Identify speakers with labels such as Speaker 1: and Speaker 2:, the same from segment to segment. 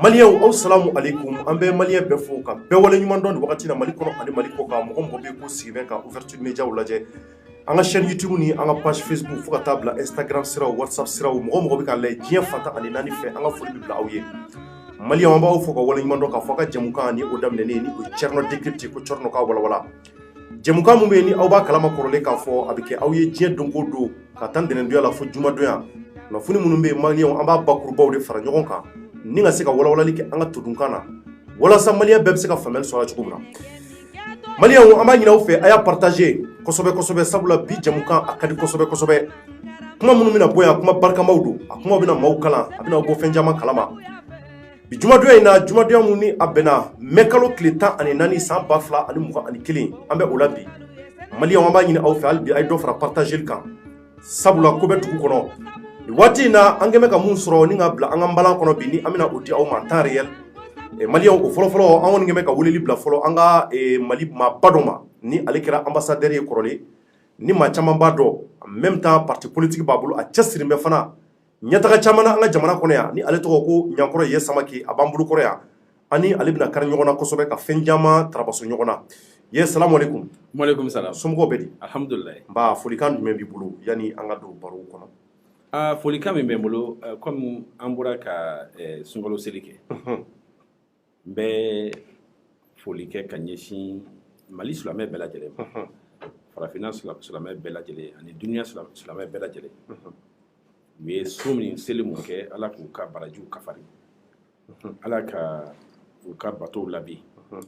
Speaker 1: Maliyaw assalamu alaikum an bɛ maliyɛn bɛɛ fo ka bɛɛ wale ɲuman dɔn wagati na Mali kɔnɔ ani Mali kɔ kan mɔgɔ mɔgɔ bɛ ko sigibɛn ka ouverture média lajɛ an ka chaîne YouTube ni an ka page Facebook fo ka taa bila Instagram siraw WhatsApp siraw mɔgɔ mɔgɔ bɛ ka lajɛ diɲɛ fantan ani naani fɛ an ka foli bɛ bila aw ye Maliyaw an b'aw fo ka wale ɲuman dɔn ka fɔ ka jɛmukan ni o daminɛnen ni o Thierno Décrypte ko Thierno ka walawala jɛmukan mun bɛ ni aw b'a kalama kɔrɔlen k'a fɔ a bɛ kɛ aw ye diɲɛ don o don ka taa ntɛnɛndonya la fo jumadonya kunnafoni minnu bɛ Maliyaw an b'a bakurubaw de fara ɲɔgɔn kan ni ka se ka walawalali kɛ an ka todunkan na walasa maliyɛn bɛɛ bɛ se ka faamuyali sɔrɔ cogo min na maliyɛnw an b'a ɲini aw fɛ a y'a partager kosɛbɛ kosɛbɛ sabula bi jamukan a ka di kosɛbɛ kosɛbɛ kuma minnu bɛna bɔ yan kuma barikamaw don a kuma bɛna maaw kalan a bɛna bɔ fɛn caman kalama bi jumadonya in na jumadonya mun ni a bɛnna mai kalo tile 14 san 2021 an bɛ o la bi maliyɛnw an b'a ɲini aw fɛ hali bi a ye dɔ fara partageli kan sabula ko bɛ dugu kɔnɔ waati na an kɛmɛ ka mun sɔrɔ ni ka bila an ka balan kɔnɔ bi ni an bɛna o di aw ma en temps réel maliyɛnw o fɔlɔfɔlɔ an kɔni kɛmɛ ka weleli bila fɔlɔ an ka Mali maaba dɔ ma ni ale kɛra ambassadeur ye kɔrɔlen ni maa caman b'a dɔn en même temps parti politique b'a bolo a cɛsirilen bɛ fana ɲɛtaga caman na an ka jamana kɔnɔ yan ni ale tɔgɔ ko Ɲankɔrɔ Ye Samake a b'an bolo kɔrɔ yan ani ale bɛna kari ɲɔgɔn na kosɛbɛ ka fɛn caman tarabaso ɲɔgɔn na Ye salamu alaikum.
Speaker 2: Walaikum salam.
Speaker 1: Somɔgɔw bɛ di?
Speaker 2: Alhamdulillah.
Speaker 1: Ba folikan jumɛn b'i bolo yani an ka don baro kɔnɔ?
Speaker 2: Folikan min bɛ n bolo comme an bɔra ka sunkalo seli kɛ n bɛ foli kɛ ka ɲɛsin Mali silamɛ bɛɛ lajɛlen ma farafinna silamɛ bɛɛ lajɛlen ani duniya silamɛ bɛɛ lajɛlen u ye su min seli mun kɛ Ala k'u ka barajiw kafari Ala ka u ka batow labi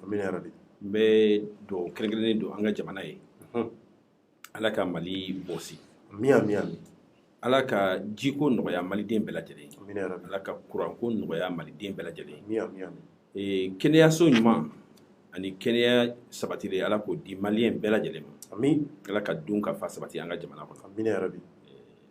Speaker 1: amina yarabi
Speaker 2: n bɛ dugawu kɛrɛnkɛrɛnnen don an ka jamana ye Ala ka Mali bɔsi
Speaker 1: amin
Speaker 2: Ala ka jiko nɔgɔya maliden bɛɛ lajɛlen Ala ka kuranko nɔgɔya maliden bɛɛ lajɛlen kɛnɛyaso ɲuman ani kɛnɛya sabatilen Ala k'o di maliyɛn bɛɛ lajɛlen ma amin Ala ka dun ka fa sabati an ka jamana kɔnɔ amin yarabi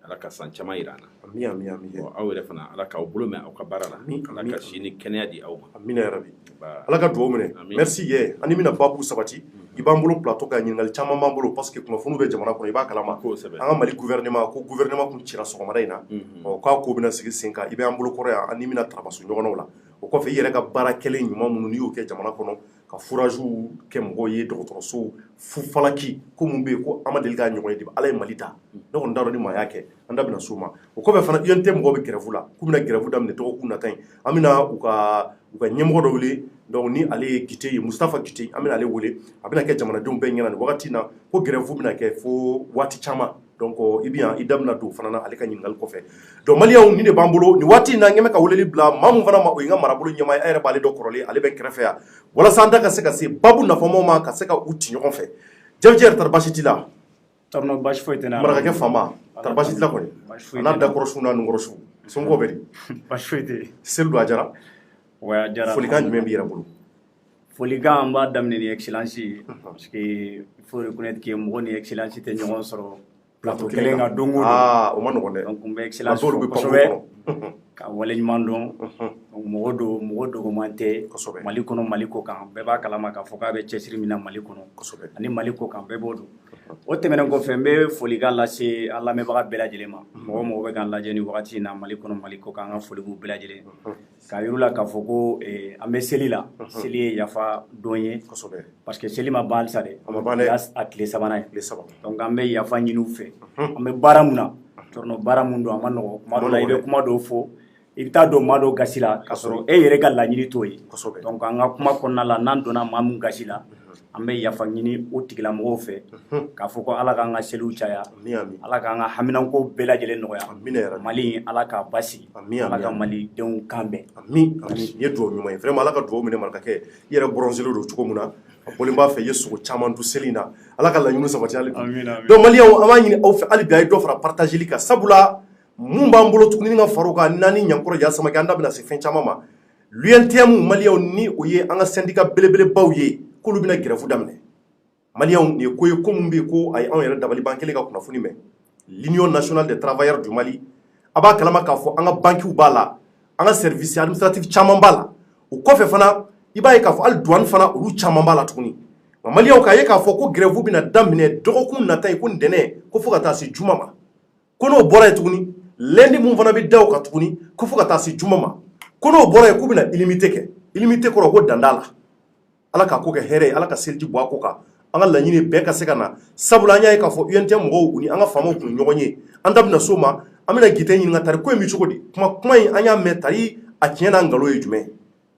Speaker 2: Ala ka san caman yira an na amin aw yɛrɛ fana Ala k'aw bolo mɛn aw ka baara la Ala ka si ni kɛnɛya di aw ma amin yarabi Ala ka dugawu minɛ merci ye ani bɛna babu sabati i b'an bolo plateau ka ɲininkali caman b'an bolo parce que kunnafoniw bɛ jamana kɔnɔ i b'a kalama an ka Mali gouvernement ko gouvernement kun cira sɔgɔmada in na k'a ko bɛna sigi sen kan i bɛ an bolo kɔrɔ yan ani bɛna tarabaso ɲɔgɔnnaw la o kɔfɛ i yɛrɛ ka baara kɛlen ɲuman minnu n'i y'o kɛ jamana kɔnɔ ka fouragew kɛ mɔgɔw ye dɔgɔtɔrɔsow fufalaki ko mun bɛ yen ko an ma deli k'a ɲɔgɔn ye de Ala ye Mali ta ne kɔni t'a dɔn ni maa y'a kɛ an da bɛna s'o ma o kɔfɛ fana UNT mɔgɔw bɛ grève la k'u bɛna grève daminɛ dɔgɔkun nata in an bɛna u ka ɲɛmɔgɔ dɔ wele donc ni ale ye Gite ye Mustafa Gite an bɛna ale wele a bɛna kɛ jamanadenw bɛɛ ɲɛna nin wagati na ko grève bɛna kɛ fo waati caman donc i bɛ i da bɛna don fana na ale ka ɲininkali kɔfɛ donc maliyɛnw nin de b'an bolo nin waati in na n kɛmɛ ka weleli bila maa mun fana ma o ye n ka marabolo ɲɛmaa ye a yɛrɛ b'ale dɔ kɔrɔlen ale bɛ kɛrɛfɛ yan walasa an da ka se ka se babu nafamaw ma ka se ka u ci ɲɔgɔn fɛ Jabijɛ yɛrɛ tari baasi t'i la
Speaker 3: baasi foyi tɛ n na
Speaker 1: marakakɛ faama tari baasi t'i la kɔni a n'a dakɔrɔsiw n'a nukɔrɔsiw somɔgɔw bɛ di
Speaker 3: baasi foyi tɛ
Speaker 1: seli don a jara
Speaker 3: wa a jara
Speaker 1: folikan jumɛn b'i yɛrɛ bolo
Speaker 3: folikan an b'a daminɛ ni excellence ye parce que il faut reconnaître que mɔgɔ ni excellence tɛ ɲɔgɔn sɔrɔ plateau kelen kan don o don
Speaker 1: o ma nɔgɔn dɛ
Speaker 3: donc n bɛ excellence fo kosɛbɛ ka wale ɲuman dɔn mɔgɔ dogoman tɛ Mali kɔnɔ Mali ko kan bɛɛ b'a kalama k'a fɔ k'a bɛ cɛsiri min na Mali kɔnɔ ani Mali ko kan bɛɛ b'o dɔn o tɛmɛnen kɔfɛ n bɛ folikan lase an lamɛnbaga bɛɛ lajɛlen ma mɔgɔ bɛ k'an lajɛ ni wagati in na Mali kɔnɔ Mali ko kan an ka foli b'u bɛɛ lajɛlen k'a yir'u la k'a fɔ ko an bɛ seli la seli ye yafa don ye parce que seli ma ban halisa dɛ a tile sabanan ye donc an bɛ yafa ɲini u fɛ an bɛ baara mun na baara mun don a ma nɔgɔ kuma dɔw la i bɛ kuma dɔw fɔ i bɛ taa don maa dɔw gasi la k'a sɔrɔ e yɛrɛ ka laɲini t'o ye donc an ka kuma kɔnɔna la n'an donna maa mun gasi la an bɛ yafa ɲini o tigilamɔgɔw fɛ k'a fɔ ko Ala k'an ka seliw caya Ala k'an ka haminanko bɛɛ lajɛlen nɔgɔya Mali Ala k'a basigi Ala ka malidenw kan bɛn
Speaker 1: amin i ye dugawu ɲuman ye vraiment Ala ka dugawu minɛ marakakɛ i yɛrɛ bronzé don cogo min na a bɔlen b'a fɛ i ye sogo caman dun seli in na Ala ka laɲiniw sabati hali bi donc maliyɛnw an b'a ɲini aw fɛ hali bi a ye dɔ fara partageli kan sabula mun b'an bolo tuguni ka far'o kan n'ani Ɲankɔrɔ Ya Samake an da bɛna se fɛn caman ma l'UNTM maliyɛnw ni o ye an ka syndicat belebelebaw ye k'olu bɛna grève daminɛ maliyɛnw nin ye ko ye ko mun bɛ yen ko a ye anw yɛrɛ dabali ban kɛlen ka kunnafoni mɛn l'Union nationale des travailleurs du Mali a b'a kalama k'a fɔ an ka banquiw b'a la an ka service administratif caman b'a la o kɔfɛ fana i b'a ye k'a fɔ hali douane fana olu caman b'a la tuguni nka maliyɛnw k'a ye k'a fɔ ko grève bɛna daminɛ dɔgɔkun nata ye ko ntɛnɛn ko fo ka taa se juma ma ko n'o bɔra ye tuguni lundi mun fana bɛ da o kan tuguni ko fo ka taa se juma ma ko n'o bɔra ye k'u bɛna illimité kɛ illimité kɔrɔ ko danda la ala ka ko kɛ hɛrɛ ye ala ka seliji bɔ a ko kan an ka laɲini bɛɛ ka se ka na sabula an y'a ye k'a fɔ UNT mɔgɔw ni an ka faamaw tun ɲɔgɔn ye an da bɛna so ma an bɛna gite ɲininka tari ko in bɛ cogo di kuma in an y'a mɛn tari a tiɲɛ n'a nkalon ye jumɛn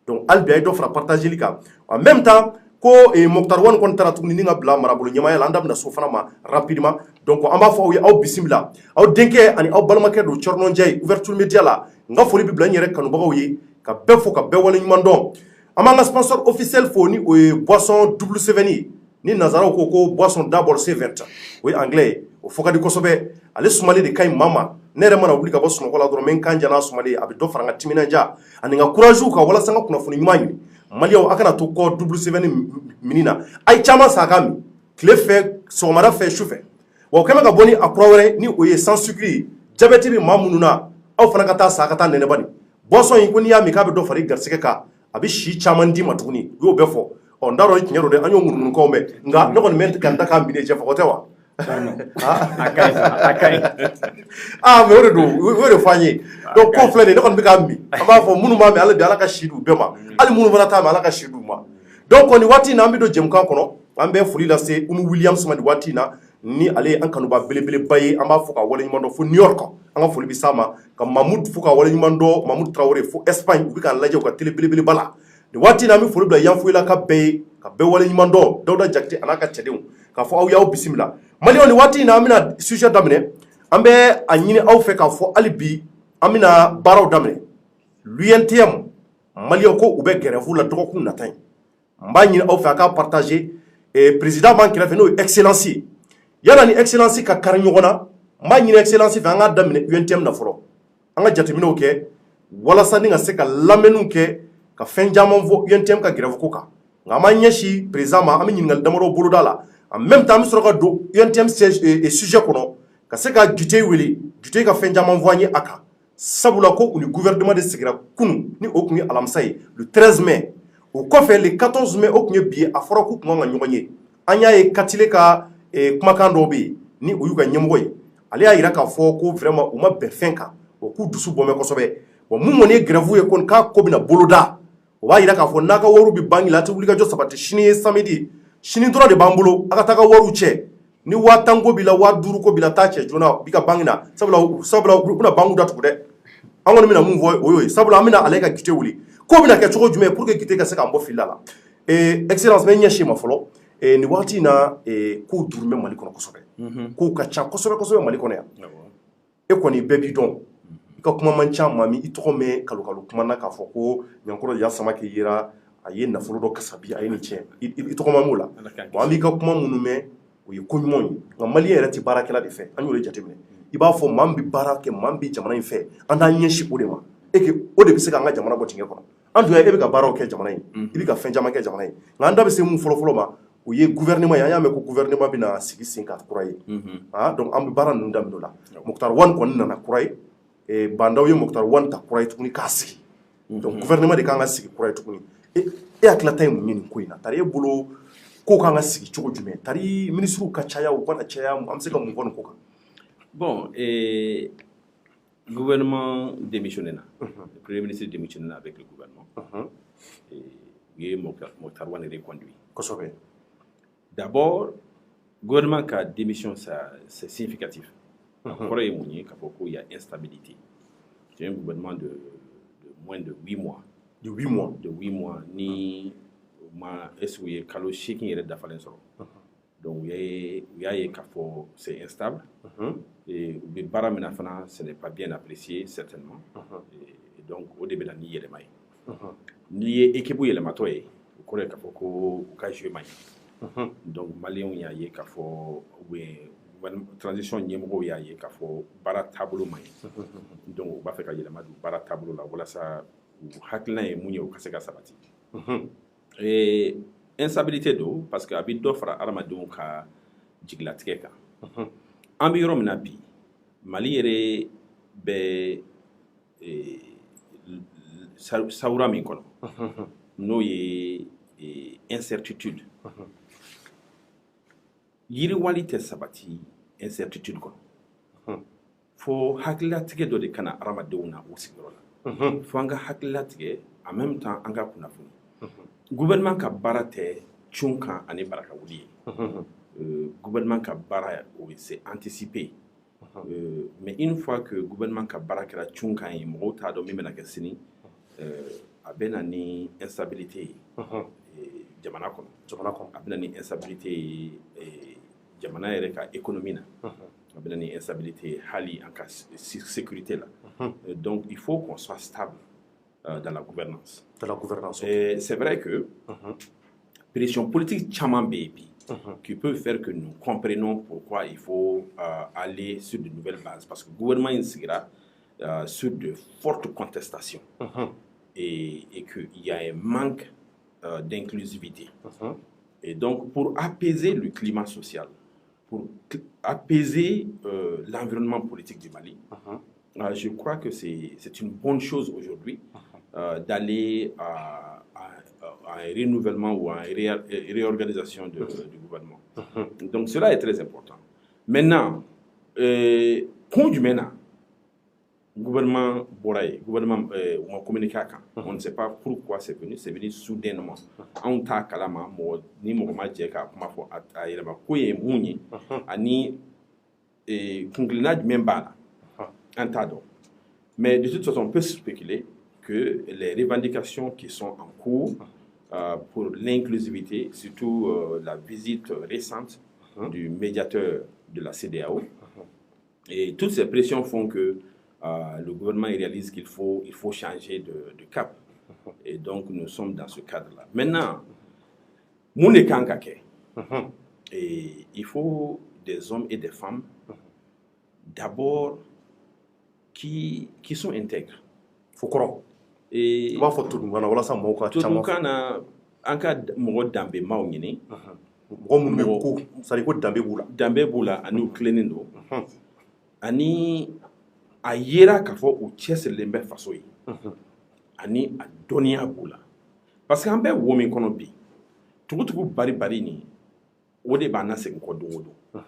Speaker 1: donc hali bi a ye dɔ fara partageli kan en même temps ko Mokhtar Wane kɔni taara tuguni ni ka bila marabolo ɲɛmaaya la an da bɛna so fana ma rapidement donc an b'a fɔ aw ye aw bisimila aw denkɛ ani aw balimakɛ don Cɔrinon Jai ouverture média la n ka foli bɛ bila n yɛrɛ kanubagaw ye ka bɛɛ fo ka bɛɛ waleɲuman dɔn an b'an ka sponsor officiel fo ni o ye boisson double sɛbɛnni ye ni nazaraw ko ko boisson d'abord c'est verte o ye anglais ye o fɔ ka di kosɛbɛ ale sumali de ka ɲi maa ma ne yɛrɛ mana wuli ka bɔ sunɔgɔ la dɔrɔn n bɛ n kan ja n'a sumali ye a bɛ dɔ fara n ka timinanja ani n ka courage ka walasa n ka kunnafoni ɲuman ɲini maliyɛnw a kana to kɔ double sɛbɛnni mini na a ye caman san a ka min tile fɛ sɔgɔmada fɛ su fɛ wa o kɛmɛ ka bɔ ni a kura wɛrɛ ni o ye sans sucre ye jabɛti bɛ maa minnu na aw fana ka taa sa ka taa nɛnɛbani boisson in ko n'i y'a min k'a bɛ dɔ fara i garisɛgɛ kan a bɛ si caman d'i ma tuguni u y'o bɛɛ fɔ ɔ n t'a dɔn tiɲɛ don dɛ an y'o ŋunuŋunukaw mɛn nka ne kɔni bɛ ka n ta k'a minɛ cɛ fɔ o tɛ wa mais o de don o de fɔ an ye donc ko filɛ nin ye ne kɔni bɛ k'a min an b'a fɔ minnu b'a min ala bi ala ka si d'u bɛɛ ma hali minnu fana t'a min ala ka si d'u ma donc nin waati in na an bɛ don jɛmukan kɔnɔ an bɛ foli lase Umu Williams ma nin waati in na ni ale ye an kanuba belebeleba ye an b'a fɔ ka waleɲuman dɔn fo New York an ka foli bɛ s'a ma ka Mahmoud fo ka waleɲuman dɔn Mahmoud Traoré fo Espagne u bɛ k'an lajɛ u ka télé belebeleba la nin waati in na an bɛ foli bila Yanfoyilaka bɛɛ ye ka bɛɛ waleɲuman dɔn Dawuda Jakite a n'a ka cɛdenw k'a fɔ aw y'aw bisimila maliyɛnw nin waati in na an bɛna sujet daminɛ an bɛ a ɲini aw fɛ k'a fɔ hali bi an bɛna baaraw daminɛ l'UNTM maliyɛnw ko u bɛ grève la dɔgɔkun nata in n b'a ɲini aw fɛ a k'a partager président b'an kɛrɛfɛ n'o ye excellence ye yala ni excellence ka kari ɲɔgɔn na n b'a ɲini excellence fɛ an k'a daminɛ UNTM na fɔlɔ an ka jateminɛw kɛ walasa ni ka se ka lamɛnniw kɛ ka fɛn caman fɔ UNTM ka grève ko kan nka an b'an ɲɛsin président ma an bɛ ɲininkali damadɔ boloda la en même temps an bɛ sɔrɔ ka don UNTM sujet kɔnɔ ka se ka Duteyi wele Duteyi ka fɛn caman fɔ an ye a kan sabula ko u ni gouvernement de sigira kunun ni o tun ye alamisa ye le 13 mai o kɔfɛ le 14 mai o tun ye bi ye a fɔra k'u tun kan ka ɲɔgɔn ye an y'a ye Katile ka kumakan dɔw bɛ yen ni o y'u ka ɲɛmɔgɔ ye ale y'a jira k'a fɔ ko vraiment u ma bɛn fɛn kan o k'u dusu bɔnbɛn kosɛbɛ wa mun kɔni ye grève ye kɔni k'a ko bɛna boloda o b'a jira k'a fɔ n'a ka wariw bɛ banque la a tɛ wulikajɔ sabati sini ye samedi sini dɔrɔn de b'an bolo a ka taa ka wariw cɛ ni 5000 ko b'i la 5000 ko b'i la taa cɛ joona bi ka banque na sabula u bɛna banque datugu dɛ an kɔni bɛna mun fɔ o y'o ye sabula an bɛna ale ka Gite wuli ko bɛna kɛ cogo jumɛn pour que Gite ka se k'an bɔ fili la excellence bɛ ɲɛsin ma fɔlɔ nin waati in na kow duru bɛ Mali kɔnɔ kosɛbɛ kow ka ca kosɛbɛ kosɛbɛ Mali kɔnɔ yan e kɔni bɛɛ b'i dɔn i ka kuma man ca maa min i tɔgɔ mɛn kalo kuma na k'a fɔ ko Ɲankɔrɔ Yasamake yera a ye nafolo dɔ kasabi a ye nin tiɲɛ i tɔgɔ ma m'o la bon an b'i ka kuma minnu mɛn o ye ko ɲumanw ye nka maliyɛn yɛrɛ tɛ baarakɛla de fɛ an y'o de jateminɛ i b'a fɔ maa min bɛ baara kɛ maa min bɛ jamana in fɛ an t'an ɲɛsin o de ma o de bɛ se k'an ka jamana bɔ dingɛ kɔnɔ an dun e bɛ ka baaraw kɛ jamana in i bɛ ka fɛn caman kɛ jamana in nka an da bɛ se mun fɔlɔ ma o ye gouvernement ye an y'a mɛn ko gouvernement bɛna sigi sen kan kura ye donc an bɛ baara ninnu daminɛ o la Mokhtar Wane kɔni nana kura ye Bandaw ye Mokhtar Wane ta kura ye tuguni k'a sigi donc gouvernement de kan ka sigi kura ye tuguni e hakilata ye mun ye nin ko in na tari e bolo ko kan ka sigi cogo jumɛn tari ministres ka caya u kana caya an bɛ se ka mun fɔ nin ko kan
Speaker 2: bon gouvernement démissionné na le premier ministre démissionné na avec le gouvernement et il y a Mokhtar Wane reconduit
Speaker 1: kosɛbɛ
Speaker 2: d'abord gouvernement ka démission ça c'est significatif kɔrɔ ye mun ye k'a fɔ ko il y a instabilité c'est un gouvernement de moins de 8 mois
Speaker 1: de 8 mois
Speaker 2: de 8 mois ni ma est-ce que kalo 8 yɛrɛ dafalen sɔrɔ donc u y'a ye k'a fɔ c'est instable et u bɛ baara min na fana ce n'est pas bien apprécié certainement et donc o de bɛ na ni yɛlɛma ye n'i ye équipe yɛlɛmatɔ ye o kɔrɔ ye k'a fɔ ko u ka jouer man ɲi donc maliyɛnw y'a ye k'a fɔ transition ɲɛmɔgɔw y'a ye k'a fɔ baara taabolo man ɲi donc u b'a fɛ ka yɛlɛma don baara taabolo la walasa u hakilina ye mun ye u ka se ka sabati instabilité do parce que a bɛ dɔ fara adamadenw ka jigilatigɛ kan an bɛ yɔrɔ min na bi Mali yɛrɛ bɛ sawura min kɔnɔ n'o ye incertitude yiriwali tɛ sabati incertitude kɔnɔ fo hakililatigɛ dɔ de kana adamadenw na o sigiyɔrɔ la fo an ka hakililatigɛ en même temps an ka kunnafoni gouvernement ka baara tɛ cun kan ani baraka wuli ye gouvernement ka baara c'est anticiper mais une fois que gouvernement ka baara kɛra cun kan ye mɔgɔw t'a dɔn min bɛna kɛ sini a bɛ na ni instabilité ye jamana kɔnɔ a bɛ na ni instabilité ye jamana yɛrɛ ka économie na a bɛ na ni instabilité ye hali an ka sécurité la donc il faut qu'on soit stable dans la gouvernance. C'est vrai que pression politique caman bɛ yen bi qui peut faire que nous comprenions pourquoi il faut aller sur de nouvelles bases. Parce que le gouvernement il sigira sur de fortes contestations et qu'il y a un manque d'inclusivité. Et donc, pour apaiser le climat social, pour apaiser l'environnement politique du Mali, je crois que c'est une bonne chose aujourd'hui d'aller à un renouvellement ou à une réorganisation du gouvernement. Donc cela est très important. Maintenant, quand du maintenant, gouvernement Boraye, gouvernement on communique à quand, on ne sait pas pourquoi c'est venu soudainement. On t'a kalama ni mɔgɔma jɛ ka kuma fɔ a yɛrɛma ko ye mun ye ani kungilinna jumɛn b'a la an t'a dɔn. Mais de toute façon on peut spéculer que les revendications qui sont en cours pour l'inclusivité, surtout la visite récente du médiateur de la CEDEAO, et toutes ces pressions font que le gouvernement réalise qu'il faut changer de cap. Et donc nous sommes dans ce cadre-là. Maintenant, et il faut des hommes et des femmes d'abord qui sont intègres. Et tout kana an ka mɔgɔ danbe maaw ɲini
Speaker 1: mɔgɔ minnu bɛ ko c'est à dire ko danbe b'u la
Speaker 2: danbe b'u la ani u tilennen don ani a yera k'a fɔ u cɛsirilen bɛ faso ye ani a dɔnniya b'u la parce que an bɛ wo min kɔnɔ bi tugutugu bari ni o de b'an lasegin kɔ don o don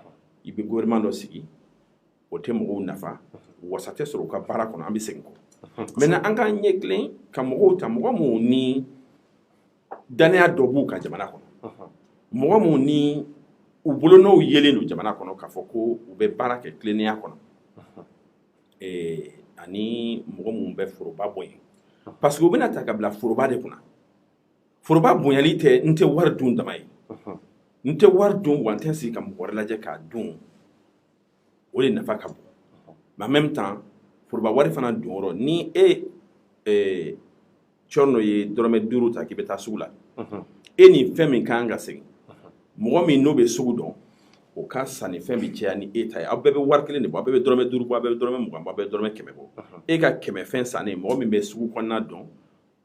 Speaker 2: i bɛ gouvernement dɔ sigi o tɛ mɔgɔw nafa wasa tɛ sɔrɔ u ka baara kɔnɔ an bɛ segin kɔ maintenant an k'an ɲɛ tilen ka mɔgɔw ta mɔgɔ minnu ni danaya dɔ b'u kan jamana kɔnɔ mɔgɔ minnu ni u bolonɔw yelen don jamana kɔnɔ k'a fɔ ko u bɛ baara kɛ tilennenya kɔnɔ ani mɔgɔ minnu bɛ foroba bonya parce que u bɛna ta ka bila foroba de kunna foroba bonyali tɛ n tɛ wari dun dama ye n tɛ wari dun wa n tɛ sigi ka mɔgɔ wɛrɛ lajɛ k'a dun o de nafa ka bon mais en même temps foroba wari fana dun yɔrɔ ni cɔrɔ ye dɔrɔmɛ 5 ta k'i bɛ taa sugu la ni fɛn min kan ka segin mɔgɔ min n'o bɛ sugu dɔn o ka sanni fɛn bɛ caya ni ta ye aw bɛɛ bɛ wari kelen de bɔ aw bɛɛ bɛ dɔrɔmɛ 5 bɔ aw bɛɛ bɛ dɔrɔmɛ 20 bɔ aw bɛɛ bɛ dɔrɔmɛ 100 bɔ ka 100 fɛn sannen mɔgɔ min bɛ sugu kɔnɔna dɔn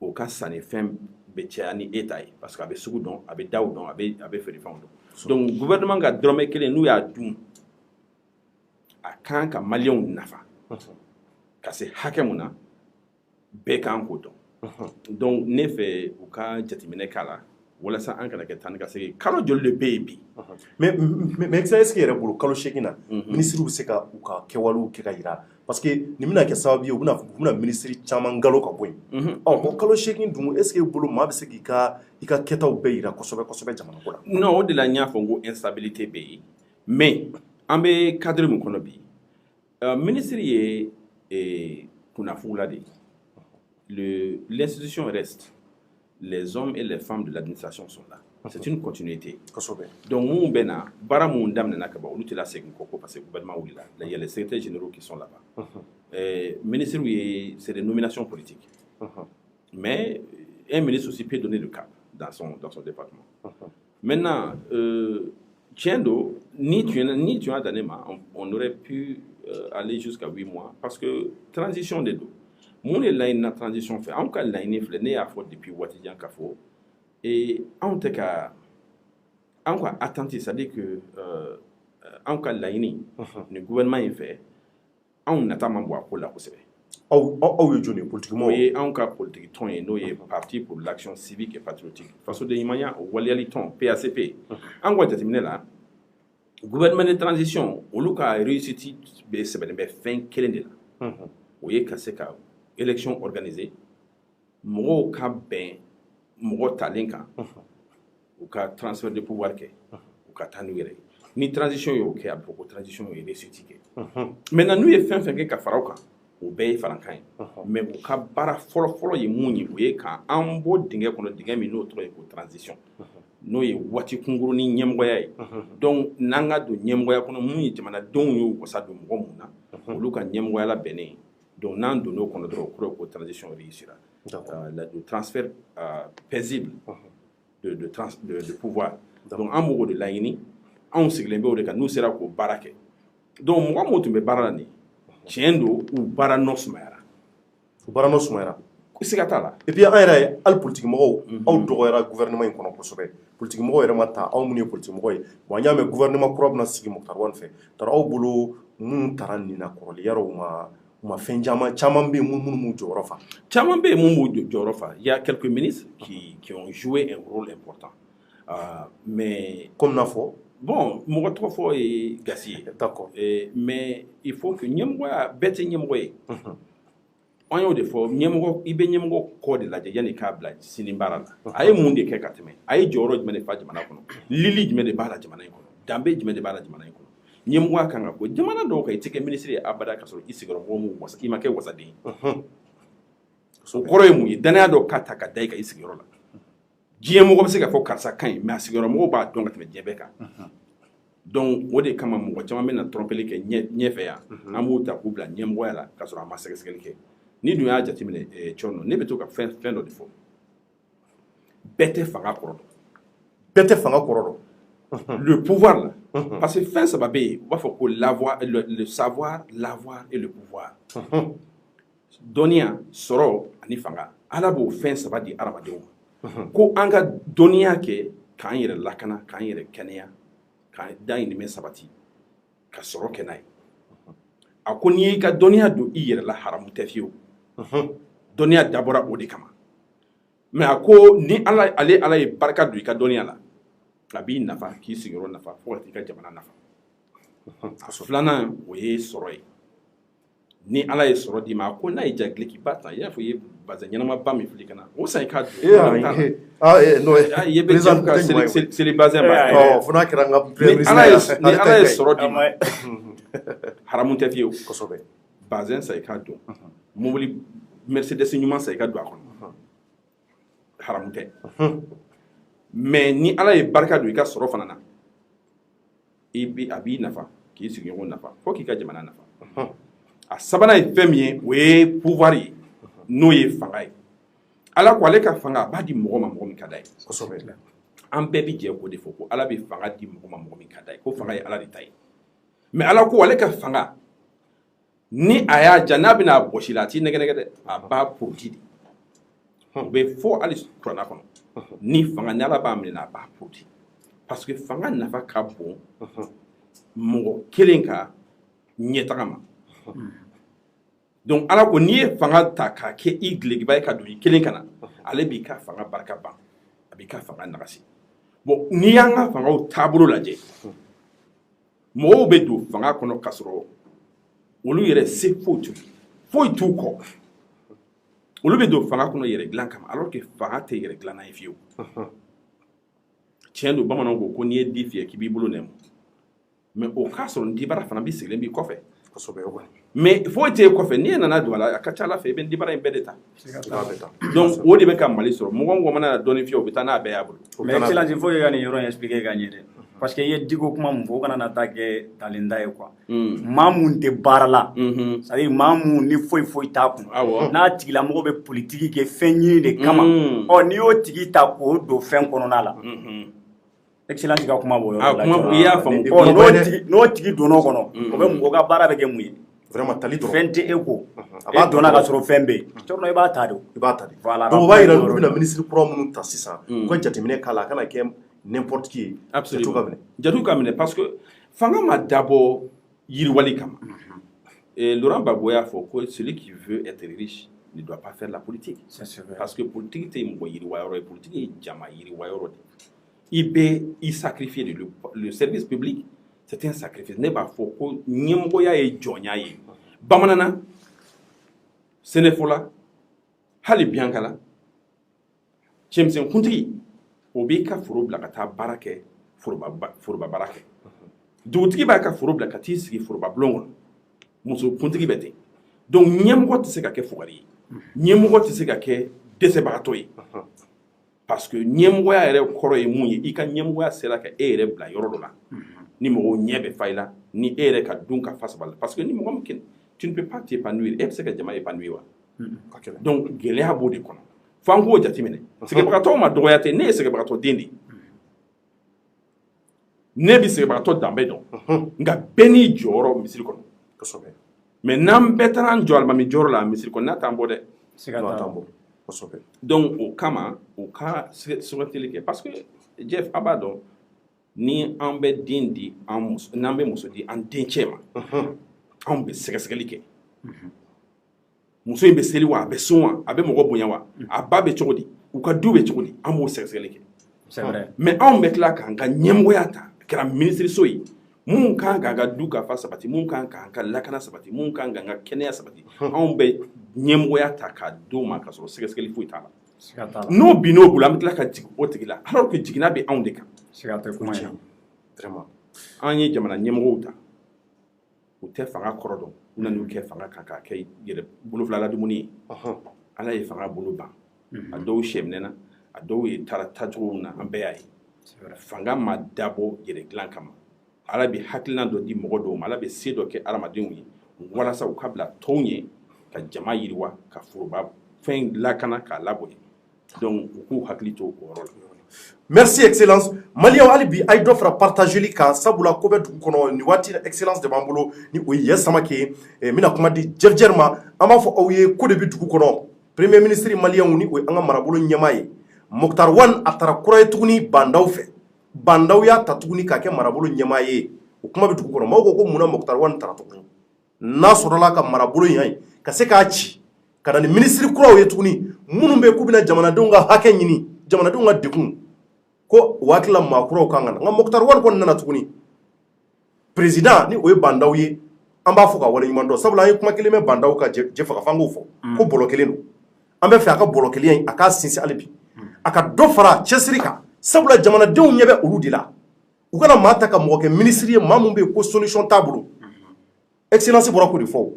Speaker 2: o ka sanni fɛn bɛ caya ni ta ye parce que a bɛ sugu dɔn a bɛ daw dɔn a bɛ feere fɛnw dɔn donc gouvernement ka dɔrɔmɛ 1 n'u y'a dun a kan ka maliyɛnw nafa ka se hakɛ mun na bɛɛ kan k'o dɔn donc ne fɛ u ka jateminɛ k'a la walasa an kana kɛ tan ni ka segin kalo joli de bɛ yen bi
Speaker 1: mais est-ce que yɛrɛ bolo kalo 8 na ministre bɛ se ka u ka kɛwalew kɛ ka yira parce que nin bɛna kɛ sababu ye u bɛna ministre caman galo ka bɔ yen bon kalo 8 dun est-ce que bolo maa bɛ se k'i ka kɛtaw bɛɛ yira kosɛbɛ jamana ko la
Speaker 2: non o de la n y'a fɔ n ko instabilité bɛ yen mais an bɛ cadre min kɔnɔ bi ministre ye kunnafugula de ye l'institution reste les hommes et les femmes de l'administration sont là. C'est une continuité. Donc, nous, bara mun damna ka ba olu tela segin koko parce que le gouvernement ou là, il y a les secrétaires généraux qui sont là-bas. Ministre c'est des nominations politiques. Mais un ministre aussi peut donner le cap dans son département. Maintenant, Tiendo, ni tu as donné on aurait pu aller jusqu'à 8 mois parce que transition des deux. Mon est la transition fait en cas laine flene à faute depuis Watidian Kafo et en tout cas en quoi attentif c'est à dire que en cas laine le gouvernement est fait anw nata ma bɔ a ko la kosɛbɛ.
Speaker 1: Aw ye jɔnni politique mɔgɔw?
Speaker 2: O ye anw ka politique tɔn ye n'o ye Parti pour l'action civique et patriotique. fasoden ɲumanya o waliyali tɔn PACP. An ka jateminɛ la gouvernement de transition olu ka réussite bɛ sɛbɛnnen bɛ fɛn kelen de la. O ye ka se ka élection organiser mɔgɔw ka bɛn mɔgɔ talen kan u ka transfert de pouvoir kɛ u ka taa n'u yɛrɛ ye. Ni transition y'o kɛ a bɛ fɔ ko transition ye réussite kɛ. Maintenant n'u ye fɛn fɛn kɛ ka fara u kan o bɛɛ ye farankan ye. Mais u ka baara fɔlɔ-fɔlɔ ye mun ye o ye k'an bɔ dingɛ kɔnɔ dingɛ min n'o tɔgɔ ye ko transition n'o ye waati kunkurunin ɲɛmɔgɔya ye. Donc n'an ka don ɲɛmɔgɔya kɔnɔ mun ye jamanadenw y'u wasa don mɔgɔ mun na olu ka ɲɛmɔgɔya la bɛnnen donc n'an donn'o kɔnɔ dɔrɔn o kɔrɔ ye ko transition réussira. Le transfert paisible de pouvoir. Donc an b'o de laɲini anw sigilen bɛ o de kan n'u sera k'o baara kɛ. Donc mɔgɔ minnu tun bɛ baara la nin tiɲɛ don u baara nɔ sumayara.
Speaker 1: U baara nɔ sumayara.
Speaker 2: Siga t'a la.
Speaker 1: Et puis an yɛrɛ ye hali politique mɔgɔw aw dɔgɔyara gouvernement in kɔnɔ kosɛbɛ. Politique mɔgɔw yɛrɛ ma ta aw minnu ye politique mɔgɔ ye. Bon an y'a mɛn gouvernement kura bɛna sigi Mukutari Wade fɛ. Tara aw bolo minnu taara nin na kɔrɔlen yarɔ u ma fɛn caman bɛ yen minnu m'u jɔyɔrɔ fa.
Speaker 2: Caman bɛ yen mun b'u jɔyɔrɔ fa. Il y a quelques ministres qui ont joué un rôle important. Mais
Speaker 1: comme n'a fɔ
Speaker 2: bon mɔgɔ tɔgɔ fɔ ye Gasi ye.
Speaker 1: D'accord.
Speaker 2: Mais il faut que ɲɛmɔgɔya bɛɛ tɛ ɲɛmɔgɔ ye. An y'o de fɔ ɲɛmɔgɔ i bɛ ɲɛmɔgɔ kɔ de lajɛ yanni k'a bila sini baara la. A ye mun de kɛ ka tɛmɛ a ye jɔyɔrɔ jumɛn de fa jamana kɔnɔ lili jumɛn de b'a la jamana in kɔnɔ danbe jumɛn de b'a la jamana in kɔnɔ ɲɛmɔgɔya kan ka ko jamana dɔw kan i tɛ kɛ ministre ye abada ka sɔrɔ i sigiyɔrɔmɔgɔ mun wasa i ma kɛ wasaden ye. O kɔrɔ ye mun ye danaya dɔ ka ta ka da i kan i sigiyɔrɔ la diɲɛ mɔgɔ bɛ se ka fɔ karisa ka ɲi mais a sigiyɔrɔmɔgɔw b'a dɔn ka tɛmɛ diɲɛ bɛɛ kan. Donc o de kama mɔgɔ caman bɛ na trompeli kɛ ɲɛfɛ yan an b'u ta k'u bila ɲɛmɔgɔya la ka sɔrɔ a ma sɛgɛsɛgɛli kɛ. Ni dun y'a jateminɛ Cɔnɔ ne bɛ to ka fɛn dɔ de fɔ bɛɛ tɛ fanga kɔrɔ dɔn.
Speaker 1: Bɛɛ tɛ fanga kɔrɔ dɔn.
Speaker 2: Le pouvoir là parce que fɛn saba bɛ yen u b'a fɔ ko le savoir l'avoir et le pouvoir. Dɔnniya sɔrɔ ani fanga Ala b'o fɛn saba di adamadenw ma. Ko an ka dɔnniya kɛ k'an yɛrɛ lakana k'an yɛrɛ kɛnɛya k'an dahirimɛ sabati ka sɔrɔ kɛ n'a ye. A ko n'i y'i ka dɔnniya don i yɛrɛ la haramu tɛ fiyewu. Dɔnniya dabɔra o de kama. Mais a ko ni Ala ye barika don i ka dɔnniya la a b'i nafa k'i sigiyɔrɔ nafa fo ka t'i ka jamana nafa. Filanan o ye sɔrɔ ye. Ni Ala ye sɔrɔ d'i ma a ko n'a ye jagilekiba ta i y'a fɔ i ye bazɛn ɲɛnamaba min fili ka na o san i k'a don. I ye bɛ jɛn ka seli bazɛn ba.
Speaker 1: Fo n'a kɛra an ka
Speaker 2: premier ministre ni Ala ye sɔrɔ d'i ma haramu tɛ fiyewu.
Speaker 1: Kosɛbɛ.
Speaker 2: Bazɛn san i k'a don. Mobili Mercedes ɲuman san i ka don a kɔnɔ. Haramu tɛ. Mais ni Ala ye barika don i ka sɔrɔ fana na a b'i nafa k'i sigiɲɔgɔn nafa fo k'i ka jamana nafa. A sabanan ye fɛn min ye o ye pouvoir ye n'o ye fanga ye. Ala ko ale ka fanga a b'a di mɔgɔ ma mɔgɔ min ka d'a ye.
Speaker 1: Kosɛbɛ.
Speaker 2: An bɛɛ bi jɛ k'o de fɔ ko Ala bɛ fanga di mɔgɔ ma mɔgɔ min ka d'a ye ko fanga ye Ala de ta ye. Mais Ala ko ale ka fanga ni a y'a ja n'a bɛna bɔsi la a t'i nɛgɛ dɛ a b'a poroti de. O bɛ fɔ hali kuranna kɔnɔ ni fanga ni Ala b'a minɛ a b'a poroti parce que fanga nafa ka bon mɔgɔ kelen ka ɲɛtaga ma. Donc Ala ko n'i ye fanga ta k'a kɛ i gelekiba ye ka don i kelen kana ale b'i ka fanga barika ban a b'i ka fanga nagasi. Bon n'i y'an ka fangaw taabolo lajɛ mɔgɔw bɛ don fanga kɔnɔ ka sɔrɔ olu yɛrɛ se foyi t'u kɔ. Olu bɛ don fanga kɔnɔ yɛrɛ dilan kama alors que fanga tɛ yɛrɛ dilanna ye fiyewu. Tiɲɛ don bamananw ko n'i ye di fiyɛ k'i b'i bolo nɛmu mais o k'a sɔrɔ n dibara fana b'i sigilen b'i kɔfɛ. Mais foyi t'e kɔfɛ n'i nana don a la a ka ca Ala fɛ i bɛ dibara in bɛɛ de ta. Donc o de bɛ ka Mali sɔrɔ mɔgɔ o mɔgɔ mana dɔɔnin fiyɛ o bɛ taa n'a bɛɛ y'a bolo.
Speaker 3: Mais excellence il faut que ka nin yɔrɔ in expliquer ka ɲɛ dɛ parce que i ye Diko kuma mun fɔ o kana na taa kɛ talinda ye quoi. Maa mun tɛ baara la c'est à dire maa mun ni foyi t'a kun n'a tigilamɔgɔ bɛ politique kɛ fɛn ɲini de kama n'i y'o tigi ta k'o don fɛn kɔnɔna la. Excellence ka kuma b'o yɔrɔ la.
Speaker 2: Kuma i y'a faamu.
Speaker 3: N'o tigi donn'o kɔnɔ o bɛ o ka baara bɛ kɛ mun ye.
Speaker 1: Vraiment tali dɔrɔn.
Speaker 3: Fɛn tɛ e ko. E donna ka sɔrɔ fɛn bɛ yen. Cɔrɔ i b'a ta de.
Speaker 1: I b'a ta de.
Speaker 3: Voilà.
Speaker 1: Donc o b'a yira n'u bɛna ministre kura minnu ta sisan u ka jateminɛ k'a la a kana kɛ n'importe qui ye.
Speaker 2: Absolument. Jatu ka minɛ parce que fanga ma dabɔ yiriwali kama. Et Laurent Gbagbo a fait que celui qui veut être riche ne doit pas faire la politique. Parce que politique, c'est politique, il sacrifie le service public. C'est un sacrifice. Ne pas faut que Nyemboya et Johnyaye. Bamanana, Senefola, Hali Biankala, Chemsen Kuntri, Obeka Furo Blakata Barake, Furba Barake. Doutri Baka Furo Blakatis, Furba Blongon, Muso Kuntri Bete. Donc, Nyembo Tisseka Fouri, Nyembo Tisseka Desebatoy. Parce que Nyemboya est Koro et Mouye, Ika Nyemboya sera que Ere Bla Yorola. Ni mo nyebe faila ni ere ka dunka face bal parce que ni mo mkin tu ne peux pas t'épanouir et c'est que jama épanouir donc gele ha bodi kono fango jatimene c'est que barato ma doyate ne c'est que barato dendi ne bi c'est que barato dambe don nga beni joro misiri kono kosobe mais nam betran jol ma mi joro la misiri kono na tambo de c'est que tambo kosobe donc au kama au ka sur télé parce que Jeff Abadon ni an bɛ den di n'an bɛ muso di an dencɛ ma anw bɛ sɛgɛsɛgɛli kɛ muso in bɛ seli wa a bɛ sun wa a bɛ mɔgɔ bonya wa a ba bɛ cogo di u ka du bɛ cogo di an b'o sɛgɛsɛgɛli kɛ mais anw bɛ tila k'an ka ɲɛmɔgɔya ta kɛra minisiriso ye mun kan k'an ka du ka fa sabati mun kan k'an ka lakana sabati mun kan k'an ka kɛnɛya sabati anw bɛ ɲɛmɔgɔya ta k'a d'o ma k'a sɔrɔ sɛgɛsɛgɛli foyi t'a la n'o bi n'o bolo an bɛ tila ka jigin o tigi la alors que jiginna bɛ anw de kan an ye jamana ɲɛmɔgɔw ta u tɛ fanga kɔrɔ dɔn u nan'u kɛ fanga kan k'a kɛ yɛrɛ bolofilala dumuni ye ala ye fanga bolo ban a dɔw sɛminɛna a dɔw ye taara taacogow na an bɛɛ y'a ye fanga ma dabɔ yɛrɛ dilan kama ala bɛ hakilina dɔ di mɔgɔ dɔw ma ala bɛ se dɔ kɛ adamadenw ye walasa u ka bila tɔw ɲɛ ka jama yiriwa ka foroba fɛn lakana k'a labɔ ye donc u k'u hakili to o yɔrɔ la.
Speaker 1: Merci excellence. Malien alibi ay do fra partager ka sabula ko be du kono ni wati excellence de bambolo ni o yesama ke mina kuma di jefjerma ama fo o ye ko de bi du kono premier ministre malien ni o anga marabolo nyamaye Mokhtar Wan atara kuray tuguni bandaw fe bandaw ya tatuguni ka ke marabolo nyamaye o kuma be du kono mako ko muna Mokhtar Wan tara tuguni na sorola ka marabolo yan ka se ka ci kada ni ministre kuraw ye tuguni munun be kubina jamana donga hake nyini jamana donga dekun ko wakila makuraw kangana nga Mokhtar Wan ko nana tuguni president ni o ye bandaw ye an b'a fɔ ka wale ɲuman dɔn sabula an ye kuma kelen mɛn bandaw ka jɛfa ka fango fɔ ko bɔlɔ kelen don an bɛ fɛ a ka bɔlɔ kelen a k'a sinsin hali bi a ka dɔ fara cɛsiri kan sabula jamanadenw ɲɛ bɛ olu de la u kana maa ta ka mɔgɔ kɛ minisiri ye maa mun bɛ yen ko solution t'a bolo excellence bɔra k'o de fɔ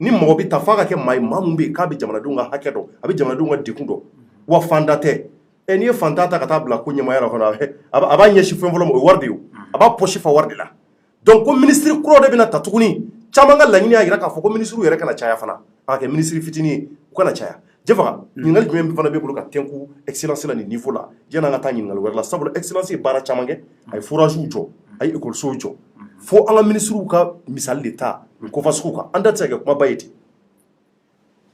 Speaker 1: ni mɔgɔ bɛ ta f'a ka kɛ maa ye maa mun bɛ yen k'a bɛ jamanadenw ka hakɛ dɔn a bɛ jamanadenw ka dekun dɔn wa fanda tɛ n'i ye fanta ta ka taa bila ko ɲɛmaaya la fana a b'a ɲɛsin fɛn fɔlɔ ma o ye wari de ye a b'a pɔsi fa wari de la donc ko minisiri kuraw de bɛna ta tuguni caman ka laɲini y'a jira k'a fɔ ko minisiriw yɛrɛ kana caya fana a kɛ minisiri fitinin ye u kana caya Jefaga ɲininkali jumɛn fana bɛ bolo ka tɛnku excellence la nin niveau la yan'an ka taa ɲininkali wɛrɛ la sabula excellence ye baara caman kɛ a ye foragew jɔ a ye écolisow jɔ fo an ka minisiriw ka misali de ta kofa sugu kan an da tɛ se ka kɛ kumaba ye ten.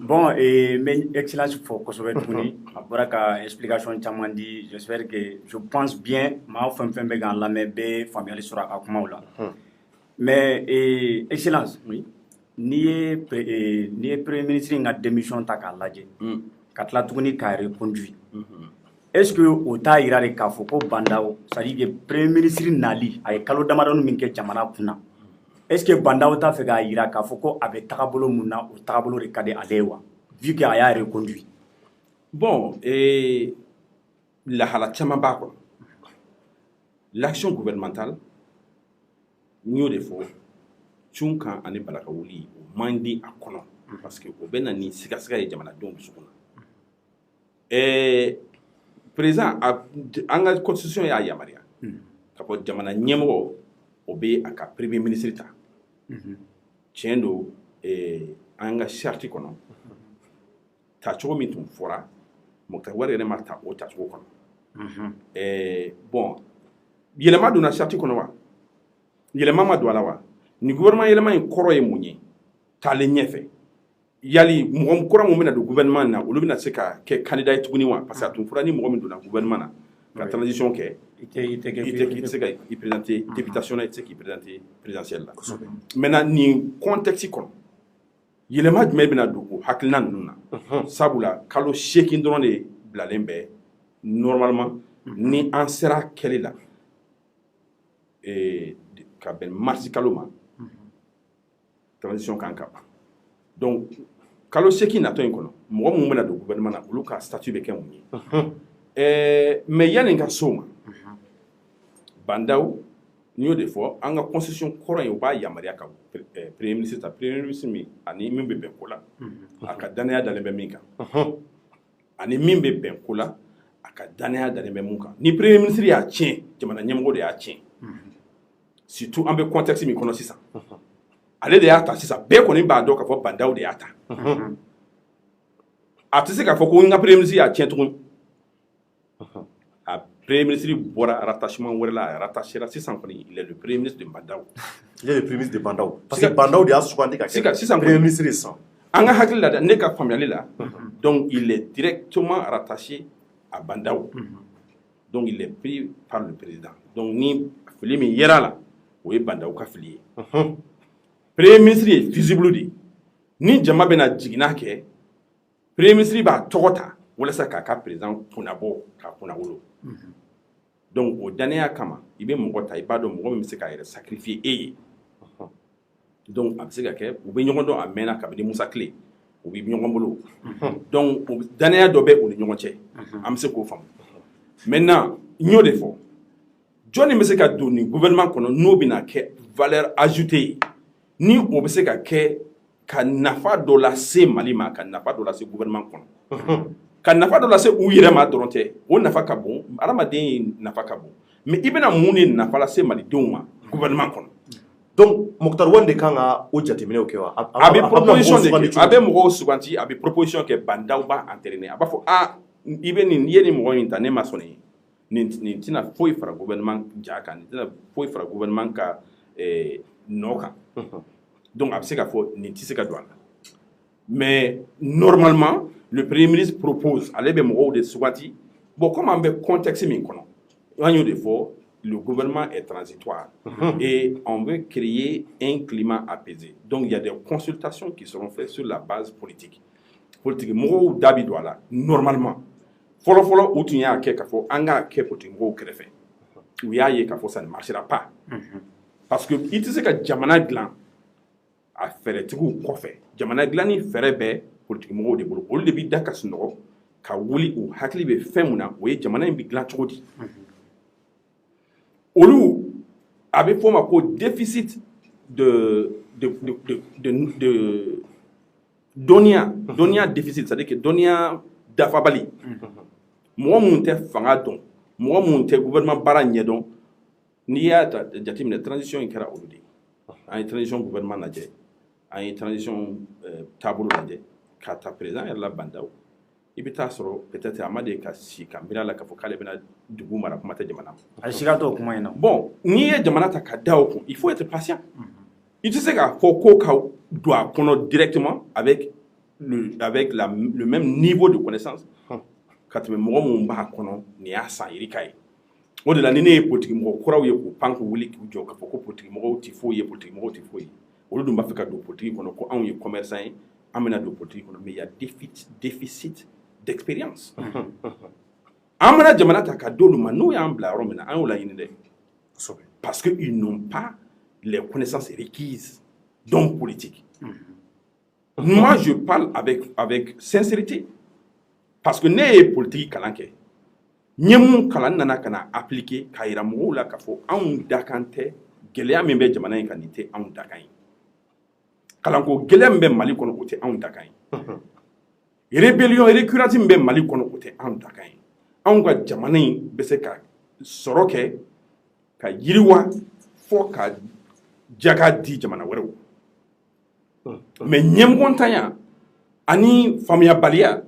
Speaker 3: Bon, mais excellence fo kosɛbɛ tuguni a bɔra ka explication caman di j'espère que je pense bien maa fɛn fɛn bɛ k'an lamɛn bɛɛ faamuyali sɔrɔ a ka kumaw la mais excellence n'i ye premier ministre in ka démission ta k'a lajɛ ka tila tuguni k'a reconduit est-ce que o t'a yira de k'a fɔ ko bandaw c'est à dire que premier ministre nali a ye kalo damadɔni min kɛ jamana kunna est-ce que bandaw t'a fɛ k'a yira k'a fɔ ko a bɛ tagabolo mun na o tagabolo de ka di ale ye wa vu que a y'a reconduit.
Speaker 2: Bon, lahala caman b'a kɔnɔ l'action gouvernementale n y'o de fɔ cun kan ani balaka wuli o man di a kɔnɔ parce que o bɛ na ni sigasɛgɛ ye jamanadenw dusukun na président an ka constitution y'a yamaruya ka fɔ jamana ɲɛmɔgɔ o bɛ a ka premier ministre ta tiɲɛ don an ka charte kɔnɔ tacogo min tun fɔra Mokhtar Wan yɛrɛ ma ta o tacogo kɔnɔ bon yɛlɛma donna charte kɔnɔ wa yɛlɛma ma don a la wa ni gouvernement yɛlɛma in kɔrɔ ye mun ye taalen ɲɛfɛ yali mɔgɔ kura mun bɛna don gouvernement na olu bɛna se ka kɛ candidat ye tuguni wa parce que a tun fɔra ni mɔgɔ min donna gouvernement na ka transition kɛ i tɛ se ka i présenter députation na i tɛ se k'i présenter présidentielle la maintenant nin contexte kɔnɔ yɛlɛma jumɛn bɛna don o hakilina ninnu na sabula kalo 8 dɔrɔn de bilalen bɛ normalement ni an sera kɛli la ka bɛn mars kalo ma transition kan ka ban donc kalo 8 natɔ in kɔnɔ mɔgɔ minnu bɛna don gouvernement na olu ka statut bɛ kɛ mun ye mais yanni ka so ma Bandaw ni y'o de fɔ an ka constitution kɔrɔ in o b'a yamaruya ka premier ministre ta premier ministre min ani min bɛ bɛn ko la a ka danaya dalen bɛ min kan ani min bɛ bɛn ko la a ka danaya dalen bɛ mun kan ni premier ministre y'a tiɲɛ jamana ɲɛmɔgɔ de y'a tiɲɛ surtout an bɛ contexte min kɔnɔ sisan ale de y'a ta sisan bɛɛ kɔni b'a dɔn k'a fɔ Bandaw de y'a ta a tɛ se k'a fɔ ko n ka premier ministre y'a tiɲɛ tugun a premier ministre bɔra rattachement wɛrɛ la a rattachera sisan kɔni il est le premier ministre de Bandaw
Speaker 1: il est le premier ministre de Bandaw parce que Bandaw de y'a sugandi ka kɛ
Speaker 2: sisan
Speaker 1: premier ministre ye sisan
Speaker 2: an ka hakili la ne ka faamuyali la donc il est directement rattaché à Bandaw donc il est pris par le président donc ni fili min yera la o ye Bandaw ka fili ye premier ministre ye visible de ni jama bɛna jiginna kɛ premier ministre b'a tɔgɔ ta walasa k'a ka président kunnabɔ k'a kunnawolo donc o danaya kama i bɛ mɔgɔ ta i b'a dɔn mɔgɔ min bɛ se k'a yɛrɛ sacrifier e ye donc a bɛ se ka kɛ u bɛ ɲɔgɔn dɔn a mɛnna kabini Musa Tile u bɛ ɲɔgɔn bolo donc danaya dɔ bɛ u ni ɲɔgɔn cɛ an bɛ se k'o faamu maintenant n y'o de fɔ jɔnni bɛ se ka don nin gouvernement kɔnɔ n'o bɛna kɛ valeur ajoutée ye ni o bɛ se ka kɛ ka nafa dɔ lase Mali ma ka nafa dɔ lase gouvernement kɔnɔ ka nafa dɔ lase u yɛrɛ ma dɔrɔn tɛ o nafa ka bon adamaden ye nafa ka bon mais i bɛna mun de nafa lase malidenw ma gouvernement kɔnɔ
Speaker 1: donc Mokhtar Wane de kan ka o jateminɛw kɛ wa
Speaker 2: a bɛ proposition de kɛ a bɛ mɔgɔw suganti a bɛ proposition kɛ Bandaw b'a entraîner a b'a fɔ i bɛ nin i ye nin mɔgɔ in ta ne ma sɔn nin tɛna foyi fara gouvernement ja kan nin tɛna foyi fara gouvernement ka nɔ kan donc a bɛ se ka fɔ nin tɛ se ka don a la mais normalement le premier ministre propose ale bɛ mɔgɔw de suganti bon comme an bɛ contexte min kɔnɔ an y'o de fɔ le gouvernement est transitoire et on veut créer un climat apaisé donc il y a des consultations qui seront faites sur la base politique mɔgɔw da bi don a la normalement fɔlɔfɔlɔ u tun y'a kɛ k'a fɔ an ka kɛ politique mɔgɔw kɛrɛfɛ u y'a ye k'a fɔ ça ne marchera pas parce que i tɛ se ka jamana dilan a fɛɛrɛtigiw kɔfɛ jamana dilanni fɛɛrɛ bɛ politique mɔgɔw de bolo olu de bɛ da ka sunɔgɔ ka wuli u hakili bɛ fɛn mun na o ye jamana in bɛ dilan cogo di olu a bɛ fɔ o ma ko déficit de dɔnniya déficit c'est à dire que dɔnniya dafabali mɔgɔ minnu tɛ fanga dɔn mɔgɔ minnu tɛ gouvernement baara ɲɛdɔn n'i y'a jateminɛ transition in kɛra olu de ye an ye transition gouvernement lajɛ an ye transition taabolo lajɛ k'a ta président yɛrɛ la Bandaw i bɛ taa sɔrɔ peut-être a ma de ka si ka miiri a la k'a fɔ k'ale bɛna dugu mara kuma tɛ jamana ma.
Speaker 3: a si ka t'o kuma in na.
Speaker 2: bon n'i ye jamana ta ka da o kun il faut être patient i tɛ se k'a fɔ ko ka don a kɔnɔ directement avec le même niveau de connaissance ka tɛmɛ mɔgɔ minnu b'a kɔnɔ nin y'a san yirika ye o de la ni ne ye politique mɔgɔ kuraw ye k'u pan k'u wuli k'u jɔ k'a fɔ ko politique mɔgɔw tɛ foyi ye politique mɔgɔw tɛ foyi ye olu dun b'a fɛ ka don politique kɔnɔ ko anw ye commerçant ye an bɛna don politique kɔnɔ mais il y a déficit d'expérience an bɛna jamana ta ka d'olu ma n'o y'an bila yɔrɔ min na an y'o laɲini dɛ parce que ils n'ont pas les connaissances requises d'hommes politiques moi je parle avec sincérité parce que ne ye politique kalan kɛ ɲɛ mun kalan nana ka na appliquer k'a yira mɔgɔw la k'a fɔ anw dakan tɛ gɛlɛya min bɛ jamana in kan nin tɛ anw dakan ye kalanko gɛlɛya min bɛ Mali kɔnɔ o tɛ anw dakan ye rébellion récurrente min bɛ Mali kɔnɔ o tɛ anw dakan ye anw ka jamana in bɛ se ka sɔrɔ kɛ ka yiriwa fɔ ka jaga di jamana wɛrɛw mais ɲɛmɔgɔntanya ani faamuyabaliya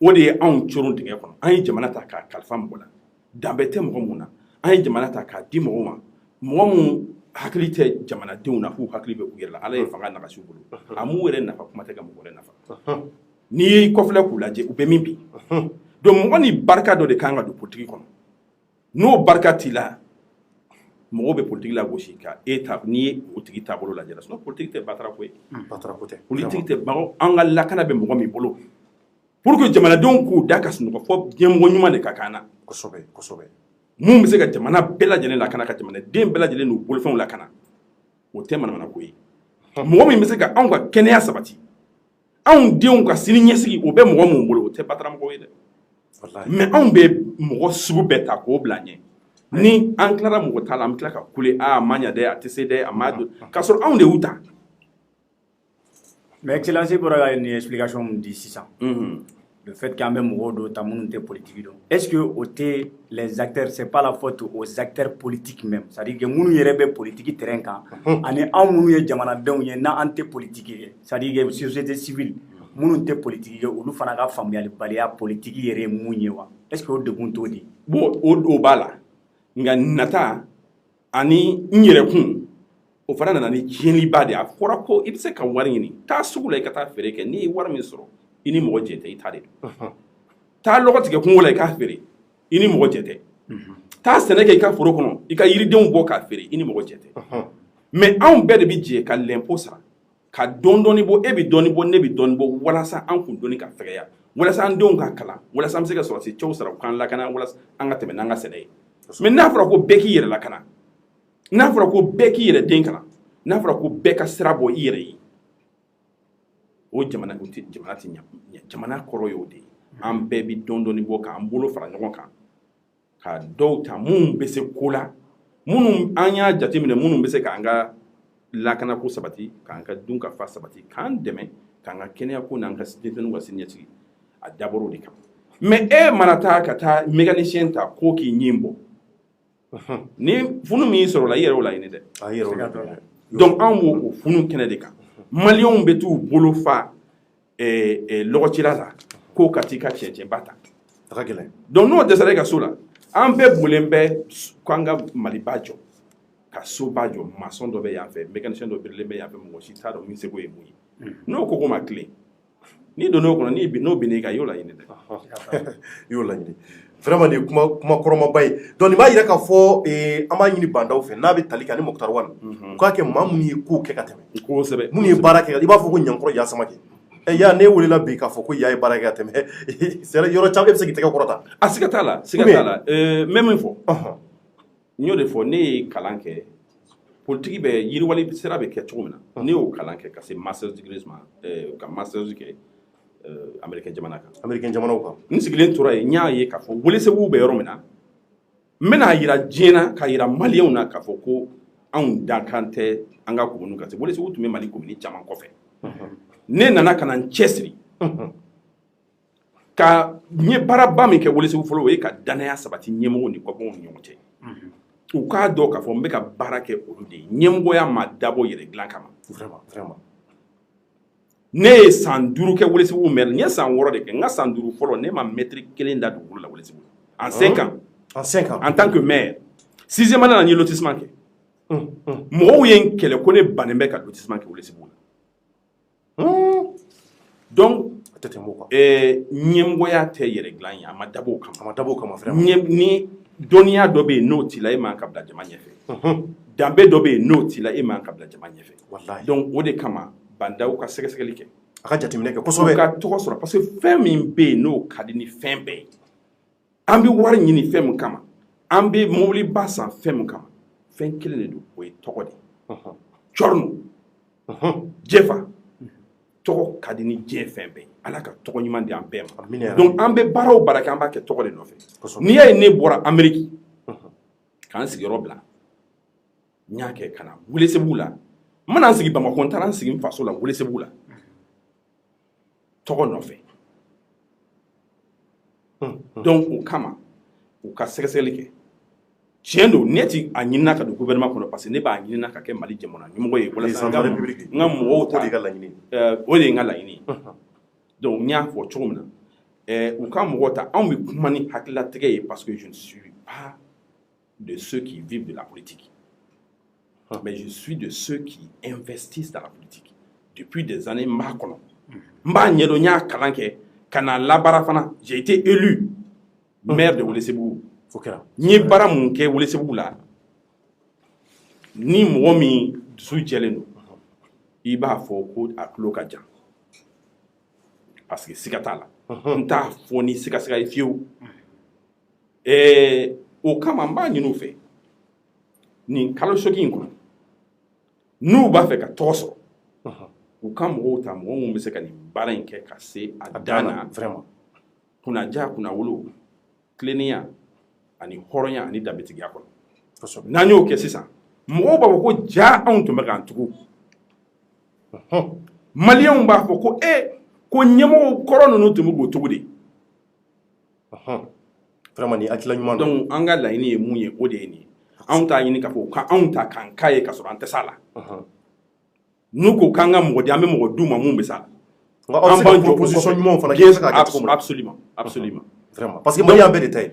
Speaker 2: o de ye anw coron dingɛ kɔnɔ an ye jamana ta k'a kalifa mɔgɔ la danbe tɛ mɔgɔ mun na an ye jamana ta k'a di mɔgɔw ma mɔgɔ mun hakili tɛ jamanadenw na f'u hakili bɛ u yɛrɛ la ala ye fanga nagasi u bolo a m'u yɛrɛ nafa kuma tɛ ka mɔgɔ wɛrɛ nafa n'i y'i kɔfilɛ k'u lajɛ u bɛ min bi donc mɔgɔ ni barika dɔ de kan ka don politique kɔnɔ n'o barika t'i la mɔgɔw bɛ politique la gosi ka e ta n'i ye o tigi taabolo lajɛ sinon politique tɛ batara ko ye politique tɛ an ka lakana bɛ mɔgɔ min bolo pour que jamanadenw k'u da ka sunɔgɔ fɔ ɲɛmɔgɔ ɲuman de ka kan na
Speaker 1: kosɛbɛ
Speaker 2: mun bɛ se ka jamana bɛɛ lajɛlen lakana ka jamanaden bɛɛ lajɛlen n'u bolofɛnw lakana o tɛ manamana ko ye mɔgɔ min bɛ se ka anw ka kɛnɛya sabati anw denw ka sini ɲɛsigi o bɛ mɔgɔ mun bolo o tɛ batara mɔgɔ ye dɛ mais anw bɛ mɔgɔ sugu bɛɛ ta k'o bila ɲɛ ni an tilara mɔgɔ ta la an bɛ tila ka kule a ma ɲa dɛ a tɛ se dɛ a ma don k'a sɔrɔ anw de y'u ta
Speaker 3: mais excellence bɔra ka nin explication mun di sisan le fait qu'an bɛ mɔgɔw dɔw ta minnu tɛ politique dɔn est-ce que o tɛ les acteurs c'est pas la faute aux acteurs politiques même c'est-à-dire que minnu yɛrɛ bɛ politique terrain kan ani anw minnu ye jamanadenw ye n'an tɛ politique kɛ c'est-à-dire que société civile minnu tɛ politique kɛ olu fana ka faamuyalibaliya politique yɛrɛ ye mun ye wa est-ce que o degun t'o di
Speaker 2: bon o b'a la nka nata ani n yɛrɛ kun o fana nana ni tiɲɛniba de a fɔra ko i bɛ se ka wari ɲini taa sugu la i ka taa feere kɛ n'i ye wari min sɔrɔ i ni mɔgɔ jɛ tɛ i ta de don taa lɔgɔ tigɛ kungo la i k'a feere i ni mɔgɔ jɛ tɛ taa sɛnɛ kɛ i ka foro kɔnɔ i ka yiridenw bɔ k'a feere i ni mɔgɔ jɛ tɛ mais anw bɛɛ de bɛ jɛ ka l'impôt sara ka dɔɔni bɔ e bɛ dɔɔni bɔ ne bɛ dɔɔni bɔ walasa an kun dɔɔni ka fɛgɛya walasa an denw ka kalan walasa an bɛ se ka sɔrɔsi cɛw sara u k'an lakana walasa an ka tɛmɛ n'an ka sɛnɛ ye mais n'a fɔra ko bɛɛ k'i yɛrɛ lakana n'a fɔra ko bɛɛ k'i yɛrɛ den kalan n'a fɔra ko bɛɛ ka sira bɔ i yɛrɛ ye o jamana tɛ ɲɛ jamana kɔrɔ y'o de ye an bɛɛ bɛ dɔɔni bɔ k'an bolo fara ɲɔgɔn kan ka dɔw ta minnu bɛ se ko la minnu an y'a jateminɛ minnu bɛ se k'an ka lakana ko sabati k'an ka dun ka fa sabati k'an dɛmɛ k'an ka kɛnɛya ko n'an ka denmisɛnninw ka siniɲɛsigi a dabɔra o de kama mais e mana taa ka taa mécanicien ta ko k'i ɲin bɔ ni funu min sɔrɔ la i yɛrɛ o laɲini dɛ donc an b'o funu kɛnɛ de kan maliyɛnw bɛ t'u bolo fa lɔgɔcila la ko ka t'i ka cɛncɛnba ta donc n'o dɛsɛra i ka so la an bɛɛ bolen bɛ k'an ka maliba jɔ ka soba jɔ maçon dɔ bɛ yan fɛ mécanicien dɔ birilen bɛ yan fɛ mɔgɔ si t'a dɔn min seko ye mun ye n'o ko ma tilen n'i donn'o kɔnɔ n'o binna i kan i y'o laɲini dɛ
Speaker 1: i y'o laɲini vraiment ni kuma kɔrɔmaba ye donc nin b'a yira k'a fɔ an b'a ɲini bandaw fɛ n'a bɛ tali kɛ ani Mukutari Wali u k'a kɛ maa minnu ye kow kɛ ka tɛmɛ
Speaker 2: kosɛbɛ
Speaker 1: minnu ye baara kɛ i b'a fɔ ko Ɲankɔrɔ Yasamakɛ ya ne welela bi k'a fɔ ko ya ye baara kɛ ka tɛmɛ yɔrɔ caman e bɛ se k'i tɛgɛ kɔrɔta
Speaker 2: a siga t'a la n bɛ min fɔ n y'o de fɔ ne ye kalan kɛ politique bɛ yiriwali sira bɛ kɛ cogo min na ne y'o kalan kɛ ka se masters degree ma ka masters kɛ Américain jamana kan
Speaker 1: Américain jamanaw kan
Speaker 2: n sigilen tora yen n y'a ye k'a fɔ welesebugu bɛ yɔrɔ min na n bɛna yira diɲɛ na ka yira maliyɛnw na k'a fɔ ko anw dakan tɛ an ka kominiw ka se welesebugu tun bɛ Mali komini caman kɔfɛ ne nana ka na n cɛsiri ka n ye baaraba min kɛ welesebugu fɔlɔ o ye ka danaya sabati ɲɛmɔgɔw ni kɔbɔnw ni ɲɔgɔn cɛ u k'a dɔn k'a fɔ n bɛ ka baara kɛ olu de ye ɲɛmɔgɔya ma dabɔ yɛrɛ dilan kama
Speaker 1: vraiment
Speaker 2: ne ye san 5 kɛ Welesebugu maire n ye san 6 de kɛ n ka san 5 fɔlɔ ne ma mètre 1 da dugukolo la Welesebugu en 5 ans en tant que maire 6e année na n ye lotissement kɛ mɔgɔw ye n kɛlɛ ko ne bannen bɛ ka lotissement kɛ Welesebugu la donc ɲɛmɔgɔya tɛ yɛrɛ dilan ye a ma dabɔ o kama vraiment ni dɔnniya dɔ bɛ yen n'o t'i la e man ka bila jama ɲɛfɛ danbe dɔ bɛ yen n'o t'i la e man ka bila jama ɲɛfɛ donc o de kama bandaw ka sɛgɛsɛgɛli kɛ
Speaker 1: a ka jateminɛ kɛ kosɛbɛ
Speaker 2: u ka tɔgɔ sɔrɔ parce que fɛn min bɛ yen n'o ka di ni fɛn bɛɛ ye an bɛ wari ɲini fɛn min kama an bɛ mobiliba san fɛn min kama fɛn kelen de don o ye tɔgɔ de cɔrɔnu jɛfa tɔgɔ ka di ni diɲɛ fɛn bɛɛ ye ala ka tɔgɔ ɲuman di an bɛɛ ma donc an bɛ baara o baara kɛ an b'a kɛ tɔgɔ de nɔfɛ n'i y'a ye ne bɔra Amérique k'an sigiyɔrɔ bila n y'a kɛ ka na Welesebugu la n mana n sigi Bamakɔ n taara n sigi n faso la Welesebugu la tɔgɔ nɔfɛ donc o kama u ka sɛgɛsɛgɛli kɛ tiɲɛ don ne ti a ɲinina ka don gouvernement kɔnɔ parce que ne b'a ɲinina ka kɛ Mali jamana ɲɛmɔgɔ ye walasa n ka mɔgɔw ta o de ye n ka laɲini donc n y'a fɔ cogo min na u ka mɔgɔw ta anw bɛ kuma ni hakililatigɛ ye parce que je ne suis pas de ceux qui vivent de la politique mais je suis de ceux qui investissent dans la politique depuis des années n b'a kɔnɔ n b'a ɲɛdɔn n y'a kalan kɛ ka na labaara fana j'ai été élu maire de Welesebugu n ye baara mun kɛ Welesebugu la ni mɔgɔ min dusu jɛlen don i b'a fɔ ko a tulo ka jan parce que siga t'a la n t'a fɔ ni siga ye fiyewu o kama n b'a ɲini u fɛ nin kalo sɔgi in kɔnɔ n'u b'a fɛ ka tɔgɔ sɔrɔ u ka mɔgɔw ta mɔgɔ minnu bɛ se ka nin baara in kɛ ka se a dan na kunnaja kunnawolo tilennenya ani hɔrɔnya ani danbetigiya kɔnɔ n'an y'o kɛ sisan mɔgɔw b'a fɔ ko ja anw tun bɛ k'an tugu maliyɛnw b'a fɔ ko ko ɲɛmɔgɔw kɔrɔ ninnu tun bɛ k'o tugu de donc an ka laɲini ye mun ye o de ye nin ye anw t'a ɲini k'a fɔ k'anw ta k'an k'a ye k'a sɔrɔ an tɛ s'a la n'u ko k'an ka mɔgɔ di an bɛ mɔgɔ d'u ma mun bɛ s'a la an b'an jɔ position ɲumanw fana kɛ se ka kɛ cogo min na absolument vraiment parce que maliyɛn bɛɛ de ta ye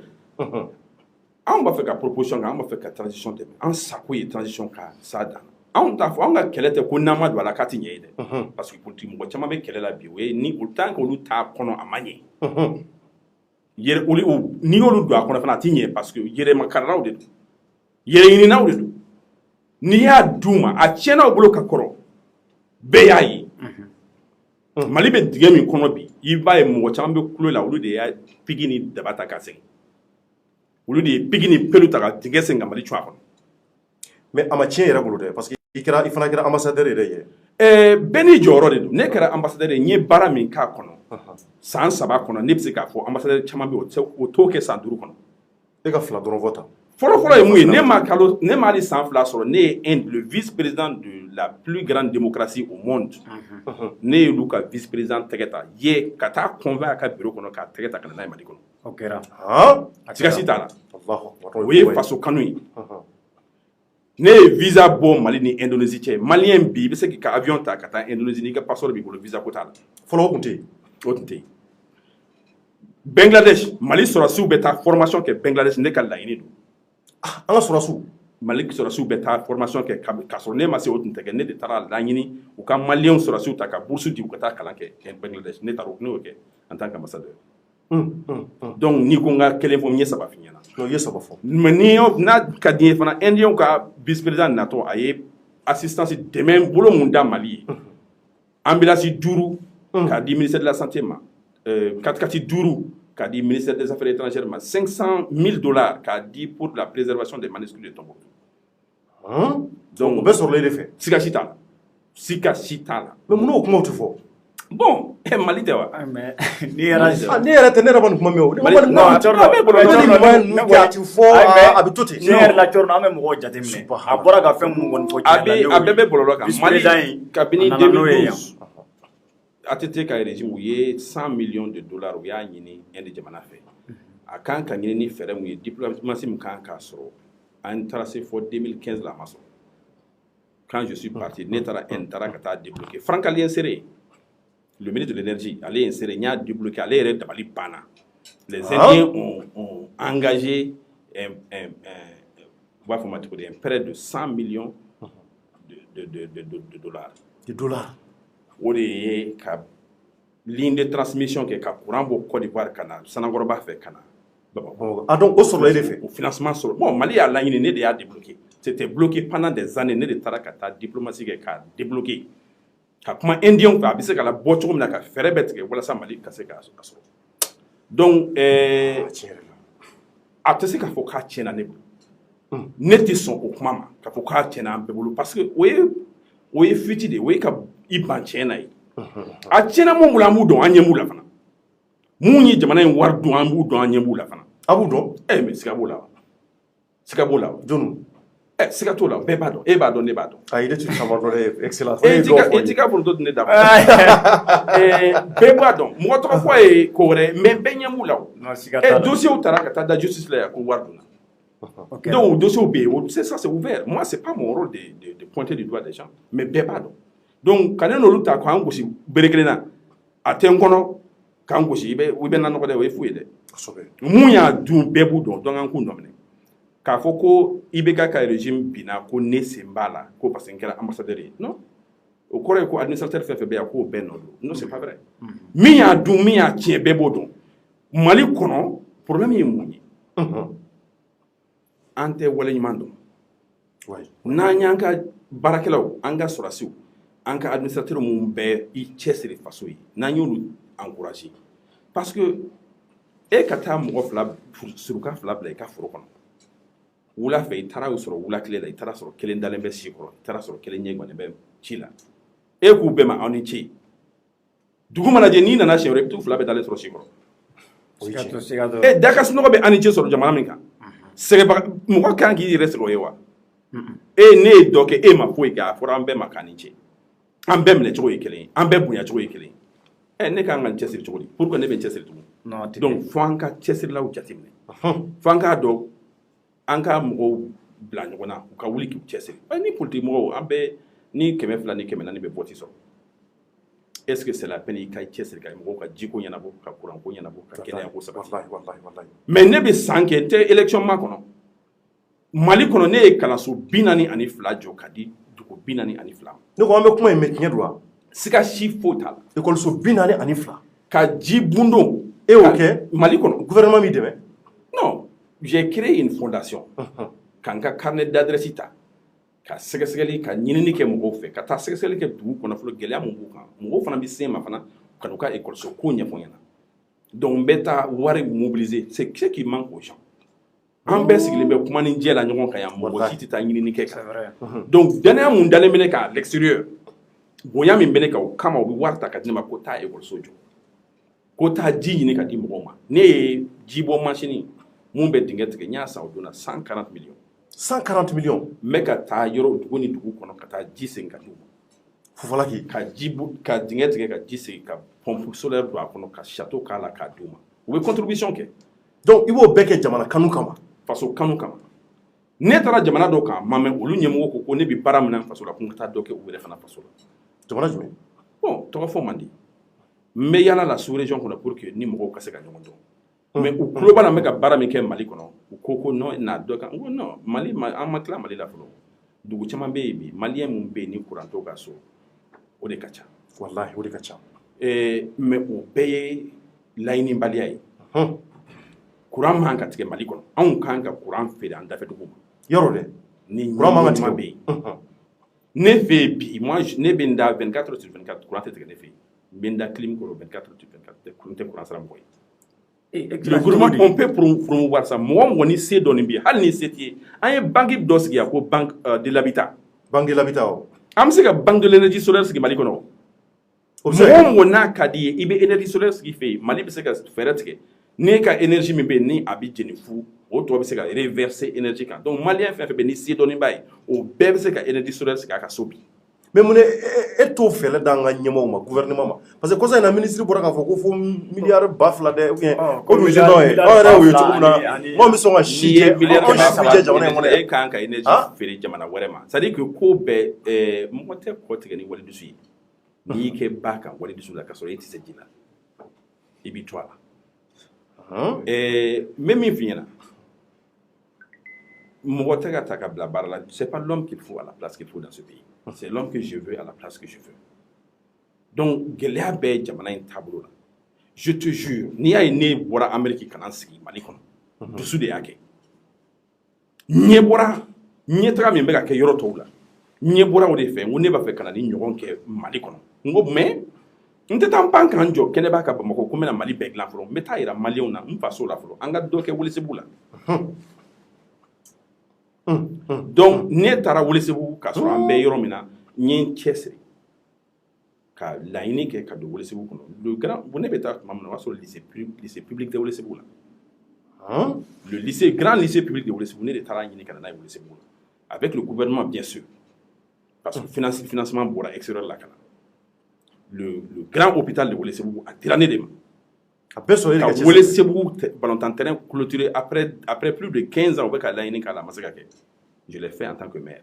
Speaker 2: anw b'a fɛ ka proposition kɛ an b'a fɛ ka transition tɛmɛ an sago ye transition ka s'a dan na anw t'a fɔ an ka kɛlɛ tɛ ko n'an ma don a la k'a tɛ ɲɛ ye dɛ parce que politique mɔgɔ caman bɛ kɛlɛ la bi o ye ni tant que olu t'a kɔnɔ a ma ɲɛ n'i y'olu don a kɔnɔ fana a tɛ ɲɛ parce que yɛrɛmakaralaw de don yɛrɛɲininaw de don n'i y'a d'u ma a tiɲɛnaw bolo ka kɔrɔ bɛɛ y'a ye mali bɛ dingɛ min kɔnɔ bi i b'a ye mɔgɔ caman bɛ kulo la olu de y'a pigi ni daba ta ka segin olu de ye pigi ni pelu ta ka dingɛ sen ka mali cun a kɔnɔ
Speaker 1: mais a ma tiɲɛ yɛrɛ bolo dɛ parce que i fana kɛra ambassadeur yɛrɛ ye
Speaker 2: bɛɛ n'i jɔyɔrɔ de don ne kɛra ambassadeur ye n ye baara min k'a kɔnɔ san 3 kɔnɔ ne bɛ se k'a fɔ ambassadeur caman bɛ o t'o kɛ san 5 kɔnɔ
Speaker 1: e ka 2 dɔrɔn fɔ tan
Speaker 2: fɔlɔ ye mun ye ne ma hali san 2 sɔrɔ ne ye le vice-président de la plus grande démocratie au monde ne ye olu ka vice-président tɛgɛ ta ye ka taa convoi a ka bureau kɔnɔ k'a tɛgɛ ta ka na n'a ye Mali kɔnɔ
Speaker 3: o kɛra
Speaker 2: sigasi t'a la o ye faso kanu ye ne ye visa bɔ Mali ni Indonésie cɛ maliyɛn bi i bɛ se k'i ka avion ta ka taa Indonésie n'i ka passeport b'i bolo visa ko t'a la
Speaker 1: fɔlɔ o tun tɛ yen
Speaker 2: Bangladesh Mali sɔrɔsiw bɛ taa formation kɛ Bangladesh ne ka laɲini don
Speaker 1: an ka sɔrɔsiw
Speaker 2: Mali sɔrɔsiw bɛ taa formation kɛ k'a sɔrɔ ne ma se o tun tɛ kɛ ne de taara laɲini u ka maliyɛnw sɔrɔsiw ta ka bourse di u ka taa kalan kɛ Bangladesh ne taara ne y'o kɛ en tant qu'ambassadeur donc n'i ko n ka kelen fɔ n ye 3 f'i ɲɛna
Speaker 1: i ye 3 fɔ
Speaker 2: mais n'a ka di n ye fana indien ka vice-président natɔ a ye assistance dɛmɛ bolo mun da Mali ye ambulance 5 k'a di ministère de la santé ma 4x4 5 k'a di ministère des affaires étrangères ma $500,000 k'a di pour la préservation des manuscrits de Tombouctou
Speaker 1: donc o bɛɛ sɔrɔla e de fɛ
Speaker 2: siga si t'a la
Speaker 1: mais mun n'o kumaw tɛ fɔ
Speaker 2: bon Mali tɛ wa
Speaker 3: mais
Speaker 1: ne yɛrɛ tɛ ne yɛrɛ ma nin kuma mɛn o a bɛ to ten
Speaker 3: ne yɛrɛ la Cɔrɔna an bɛ mɔgɔw jateminɛ a bɔra ka fɛn minnu kɔni fɔ
Speaker 2: a bɛɛ bɛ bɔlɔlɔ kan Mali kabini 2012 ATT ka régime u ye $100 millions u y'a ɲini Inde jamana fɛ a kan ka ɲini ni fɛɛrɛ mun ye diplomatie min kan k'a sɔrɔ an taara se fɔ 2015 la a ma sɔrɔ quand je suis parti ne taara Inde taara ka taa débloquer Francalien Séré le ministre de l'énergie ale ye Séré n y'a débloquer ale yɛrɛ dabali banna les Indiens ont engagé u b'a fɔ ma cogo di un prêt de 100 millions de dollars o de ye ka ligne de transmission kɛ ka courant bɔ Côte d'Ivoire ka na Sanakɔrɔba fɛ ka na Bamako
Speaker 1: donc o sɔrɔla e de fɛ
Speaker 2: o financement sɔrɔ bon Mali y'a laɲini ne de y'a débloquer c'était bloqué pendant des années ne de taara ka taa diplomatie kɛ k'a débloquer ka kuma indien fɛ a bɛ se ka la bɔ cogo min na ka fɛɛrɛ bɛɛ tigɛ walasa Mali ka se k'a sɔrɔ donc a tɛ se k'a fɔ k'a tiɲɛna ne bolo ne tɛ sɔn o kuma ma k'a fɔ k'a tiɲɛna an bɛɛ bolo parce que o ye fuite de ye o ye ka i ban tiɲɛna ye a tiɲɛna mun bolo an b'u dɔn an ɲɛ b'u la fana mun ye jamana in wari dun an b'u dɔn an ɲɛ b'u la fana
Speaker 1: a b'u dɔn
Speaker 2: mais siga b'o la
Speaker 1: jɔnni
Speaker 2: siga t'o la bɛɛ b'a dɔn e b'a dɔn ne b'a dɔn
Speaker 1: ayi ne tɛ caman dɔn dɛ excellence
Speaker 2: e ti ka foronto dun ne da bɛɛ b'a dɔn mɔgɔ tɔgɔ fɔ ye ko wɛrɛ mais bɛɛ ɲɛ b'u la dossier taara ka taa da justice la yan ko wari dunna donc dossier bɛ yen c'est ça c'est ouvert moi c'est pas mon rôle de pointer du doigt des gens mais bɛɛ b'a dɔn donc ka ne n'olu ta k'an gosi bere kelen na a tɛ n kɔnɔ k'an gosi i bɛ na nɔgɔ dɛ o ye fu ye dɛ mun y'a dun bɛɛ b'u dɔn donc an k'u nɔ minɛ k'a fɔ ko IBK ka régime binna ko ne sen b'a la ko parce que n kɛra ambassadeur ye non o kɔrɔ ye ko administrateur fɛn fɛn bɛ yan k'o bɛɛ nɔ don non c'est pas vrai min y'a dun min y'a tiɲɛ bɛɛ b'o dɔn Mali kɔnɔ problème ye mun ye an tɛ waleɲuman dɔn n'an y'an ka baarakɛlaw an ka sɔrɔdasiw an ka administrateurs mun bɛɛ i cɛsiri faso ye n'an y'olu encourager parce que e ka taa mɔgɔ fila suruka fila bila i ka foro kɔnɔ wula fɛ i taara o sɔrɔ wula tile la i taara sɔrɔ kelen dalen bɛ si kɔrɔ i taara sɔrɔ kelen ɲɛ ŋɔnen bɛ ci la e k'u bɛɛ ma aw ni ce dugu mana jɛ n'i nana siɲɛ wɛrɛ i bɛ t'u fila bɛɛ dalen sɔrɔ si kɔrɔ da ka sunɔgɔ bɛ an ni ce sɔrɔ jamana min kan sɛgɛbaga mɔgɔ kan k'i yɛrɛ sɛgɛn o ye wa ne ye dɔ kɛ e ma foyi kɛ a fɔra an bɛɛ ma k'an ni ce an bɛɛ minɛ cogo ye kelen an bɛɛ bonya cogo ye kelen ne kan ka n cɛsiri cogo di pourquoi ne bɛ n cɛsiri tugun donc fo an ka cɛsirilaw jateminɛ fo an k'a dɔn an ka mɔgɔw bila ɲɔgɔn na u ka wuli k'u cɛsiri ni politique mɔgɔw an bɛɛ ni 200 ni 400 bɛ vote sɔrɔ est ce que c'est la peine i ka cɛsiri ka mɔgɔw ka jiko ɲɛnabɔ ka kuranko ɲɛnabɔ ka kɛnɛyako sabati mais ne bɛ san kɛ n tɛ élection ma kɔnɔ Mali kɔnɔ ne ye kalanso 42 jɔ ka di dugu 42 ma
Speaker 1: ne ko an bɛ kuma in mɛn tiɲɛ don wa
Speaker 2: siga si foyi t'a la
Speaker 1: école 42
Speaker 2: ka ji bundo
Speaker 1: e y'o kɛ
Speaker 2: Mali kɔnɔ
Speaker 1: gouvernement m'i dɛmɛ
Speaker 2: non j'ai créé une fondation ka n ka carnet d'adresse ta ka sɛgɛsɛgɛli ka ɲinini kɛ mɔgɔw fɛ ka taa sɛgɛsɛgɛli kɛ dugu kɔnɔ fɔlɔ gɛlɛya mun b'u kan mɔgɔw fana bɛ se ma fana ka n'u ka école ko ɲɛfɔ ɲɛna donc n bɛ taa wari mobiliser c'est ce qui manque aux gens an bɛɛ sigilen bɛ kuma ni jɛ la ɲɔgɔn kan yan mɔgɔ si tɛ taa ɲinini kɛ kan donc danaya mun dalen bɛ ne kan à l'extérieur bonya min bɛ ne kan o kama u bɛ wari ta ka di ne ma ko taa école jɔ ko taa ji ɲini ka di mɔgɔw ma ne ye jibɔ machine mun bɛ dingɛ tigɛ n y'a san o donna 140 millions
Speaker 1: 140 millions
Speaker 2: n bɛ ka taa yɔrɔ dugu ni dugu kɔnɔ ka taa ji segin ka d'u ma
Speaker 1: Fufalaki
Speaker 2: ka dingɛ tigɛ ka ji segin ka pompe solaire don a kɔnɔ ka château k'a la k'a d'u ma u bɛ contribution kɛ
Speaker 1: donc i b'o bɛɛ kɛ jamana kanu kama
Speaker 2: faso kanu kama ne taara jamana dɔ kan ma mɛ olu ɲɛmɔgɔ ko ne bɛ baara min na faso la ko n ka taa dɔ kɛ u yɛrɛ fana faso la
Speaker 1: jamana jumɛn
Speaker 2: bon tɔgɔ fɔ man di n bɛ yala la sous région kɔnɔ pour que ni mɔgɔw ka se ka ɲɔgɔn dɔn mais u tulo b'a la n bɛ ka baara min kɛ Mali kɔnɔ u ko non n'a dɔ kan n ko non Mali an ma tila Mali la fɔlɔ dugu caman bɛ yen bi maliyɛn mun bɛ yen ni courant t'o ka so o de ka ca
Speaker 1: wallahi o de ka ca
Speaker 2: mais o bɛɛ ye laɲinibaliya ye courant man ka tigɛ Mali kɔnɔ anw kan ka courant feere an dafɛ dugu ma
Speaker 1: yɔrɔ dɛ
Speaker 2: ni courant man ka tigɛ bɛ yen ne fɛ yen bi moi ne bɛ n da 24 heures sur 24 courant tɛ tigɛ ne fɛ yen n bɛ n da clim kɔrɔ 24 heures sur 24 n tɛ courant sara mɔgɔ ye le gouvernement on peut promouvoir ça mɔgɔ mɔgɔ ni se dɔɔnin bɛ yen hali ni se t'i ye an ye banque dɔ sigi yan ko banque de l'habitat
Speaker 1: banque de l'habitat o
Speaker 2: an bɛ se ka banque de l'énergie solaire sigi Mali kɔnɔ mɔgɔ mɔgɔ n'a ka di ye i bɛ énergie solaire sigi fɛ yen Mali bɛ se ka fɛɛrɛ tigɛ n'e ka énergie min bɛ yen ni a bɛ jeni fu o tɔ bɛ se ka reverser énergie kan donc maliyɛn fɛn fɛn bɛ ni se dɔɔnin b'a ye o bɛɛ bɛ se ka énergie solaire sigi a ka so bi
Speaker 1: mais mun e t'o fɛlɛ d'an ka ɲɛmɔgɔw ma gouvernement ma parce que kɔsa in na ministre bɔra k'a fɔ ko fo miliyari 2,000 dɛ ou bien ko musée dɔ ye anw yɛrɛ y'o ye cogo min na mɔgɔ bɛ sɔn ka si jɛ anw si bɛ jɛ jamana in kɔnɔ
Speaker 2: e kan ka énergie feere jamana wɛrɛ ma c'est à dire que ko bɛɛ mɔgɔ tɛ kɔ tigɛ ni walidusu ye n'i y'i kɛ ba kan walidusu la ka sɔrɔ e tɛ se ji la i b'i to a la n bɛ min f'i ɲɛna mɔgɔ tɛ ka ta ka bila baara la c'est pas l'homme qu'il faut à la place qu'il faut dans ce pays c'est l'homme que je veux à la place que je veux donc gɛlɛya bɛ jamana in taabolo la je te jure n'i y'a ye ne bɔra Amérique ka na n sigi Mali kɔnɔ dusu de y'a kɛ ɲɛtaga min bɛ ka kɛ yɔrɔ tɔw la ɲɛ bɔra o de fɛ n ko ne b'a fɛ ka na ni ɲɔgɔn kɛ Mali kɔnɔ n ko mais n tɛ taa n pan k'an jɔ kɛnɛba ka Bamakɔ ko n bɛna Mali bɛɛ dilan fɔlɔ n bɛ taa yira maliyɛnw na n faso la fɔlɔ an ka dɔ kɛ Welesebugu la donc ne taara Welesebugu k'a sɔrɔ an bɛ yɔrɔ min na n ye n cɛsiri ka laɲini kɛ ka don Welesebugu kɔnɔ ne bɛ taa tuma min na o y'a sɔrɔ lycée public tɛ Welesebugu la le grand lycée public de Welesebugu ne de taara ɲini ka na n'a ye Welesebugu la avec le gouvernement bien sûr parce que financement bɔra extérieur la ka na le grand hôpital de Welesebugu a dira ne de ma ka Welesebugu ballontan terrain clôturé après plus de 15 ans o bɛ ka laɲini k'a la a ma se ka kɛ je l'ai fait en tant que maire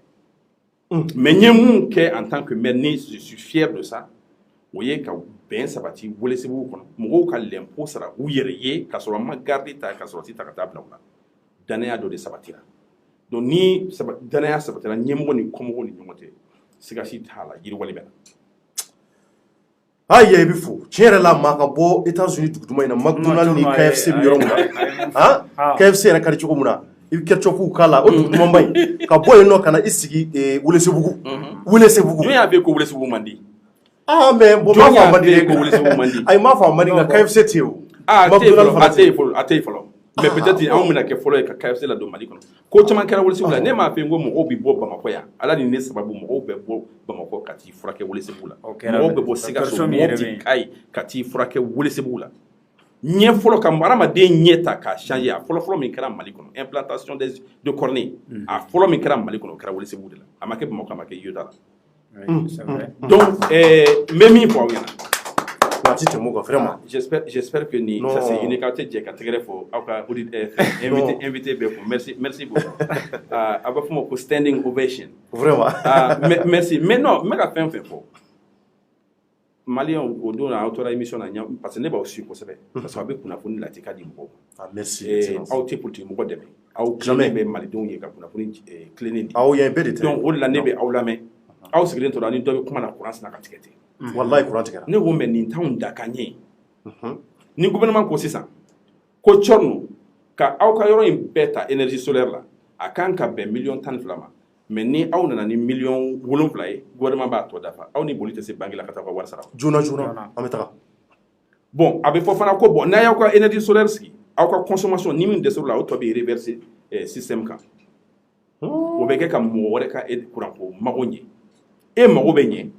Speaker 2: mais n ye mun kɛ en tant que maire ne je suis fier de ça o ye ka bɛn sabati Welesebugu kɔnɔ mɔgɔw ka l'impôt sara u yɛrɛ ye ka sɔrɔ an ma garde ta ka sɔrɔti ta ka taa bila u la danaya dɔ de sabatira donc ni danaya sabatira ɲɛmɔgɔ ni kɔmɔgɔw ni ɲɔgɔn cɛ siga si t'a la yiriwali bɛ na
Speaker 1: ayi i bɛ fo tiɲɛ yɛrɛ la maa ka bɔ États-Unis dugu duman in na McDonald ni KFC bɛ yɔrɔ min na KFC yɛrɛ ka di cogo min na i ketchup kala o du mamba ka boy no kana isigi Welesebugu Welesebugu
Speaker 2: yo ya be ko Welesebugu mandi
Speaker 1: ah mais bon ma fa mandi
Speaker 2: ko Welesebugu mandi
Speaker 1: ay ma fa mandi nga KFC teo
Speaker 2: ate follow mais peut-être on mena ke follow ka KFC la do Mali kono ko chama kera Welesebugu la ne ma fe ngo mo obi bo Bamako ya ala ni ne sababu mo obi bo Bamako kati frake Welesebugu la mo obi bo siga so mo ti kai kati frake Welesebugu la nye folo ka marama de nyeta ka changer a folo min kera Mali kono implantation de cornée a folo min kera Mali kono kera Welesebugu la amake Bamako amake yoda
Speaker 3: c'est vrai.
Speaker 2: Donc même il faut rien.
Speaker 1: Vraiment.
Speaker 2: J'espère que ça c'est une qualité de catégorie pour inviter merci beaucoup. Avec moi standing ovation.
Speaker 1: Vraiment.
Speaker 2: Merci. Mais non, mais la fin pour Mali on donne à autre émission parce que n'est pas aussi possible parce que avec pour la tika di mbo.
Speaker 1: Merci.
Speaker 2: Au te pour te mbo deme. Au jamais be Mali don yeka pour cleaning.
Speaker 1: Au y a un peu de temps.
Speaker 2: Donc on la nebe au la main. Au secret to la ni do kuma na courant na katikete.
Speaker 1: Wallahi courant tikara.
Speaker 2: Ne wo men ni town da kanye. Ni gouvernement ko sisan. Ko chorno ka aw ka yoro in beta énergie solaire la akan ka be million tan flama. Mais ni aw nana ni million wolon fly gouvernement ba to dafa. Aw ni bolite se bangi la kata ko war sara.
Speaker 1: Jona ametaka.
Speaker 2: Bon, avec fofana ko bon na yaw ka énergie solaire ski. Aw ka consommation ni min de sur la auto be reverser système ka. O be ke ka mo wore ka courant ko magonye. Et mago be nye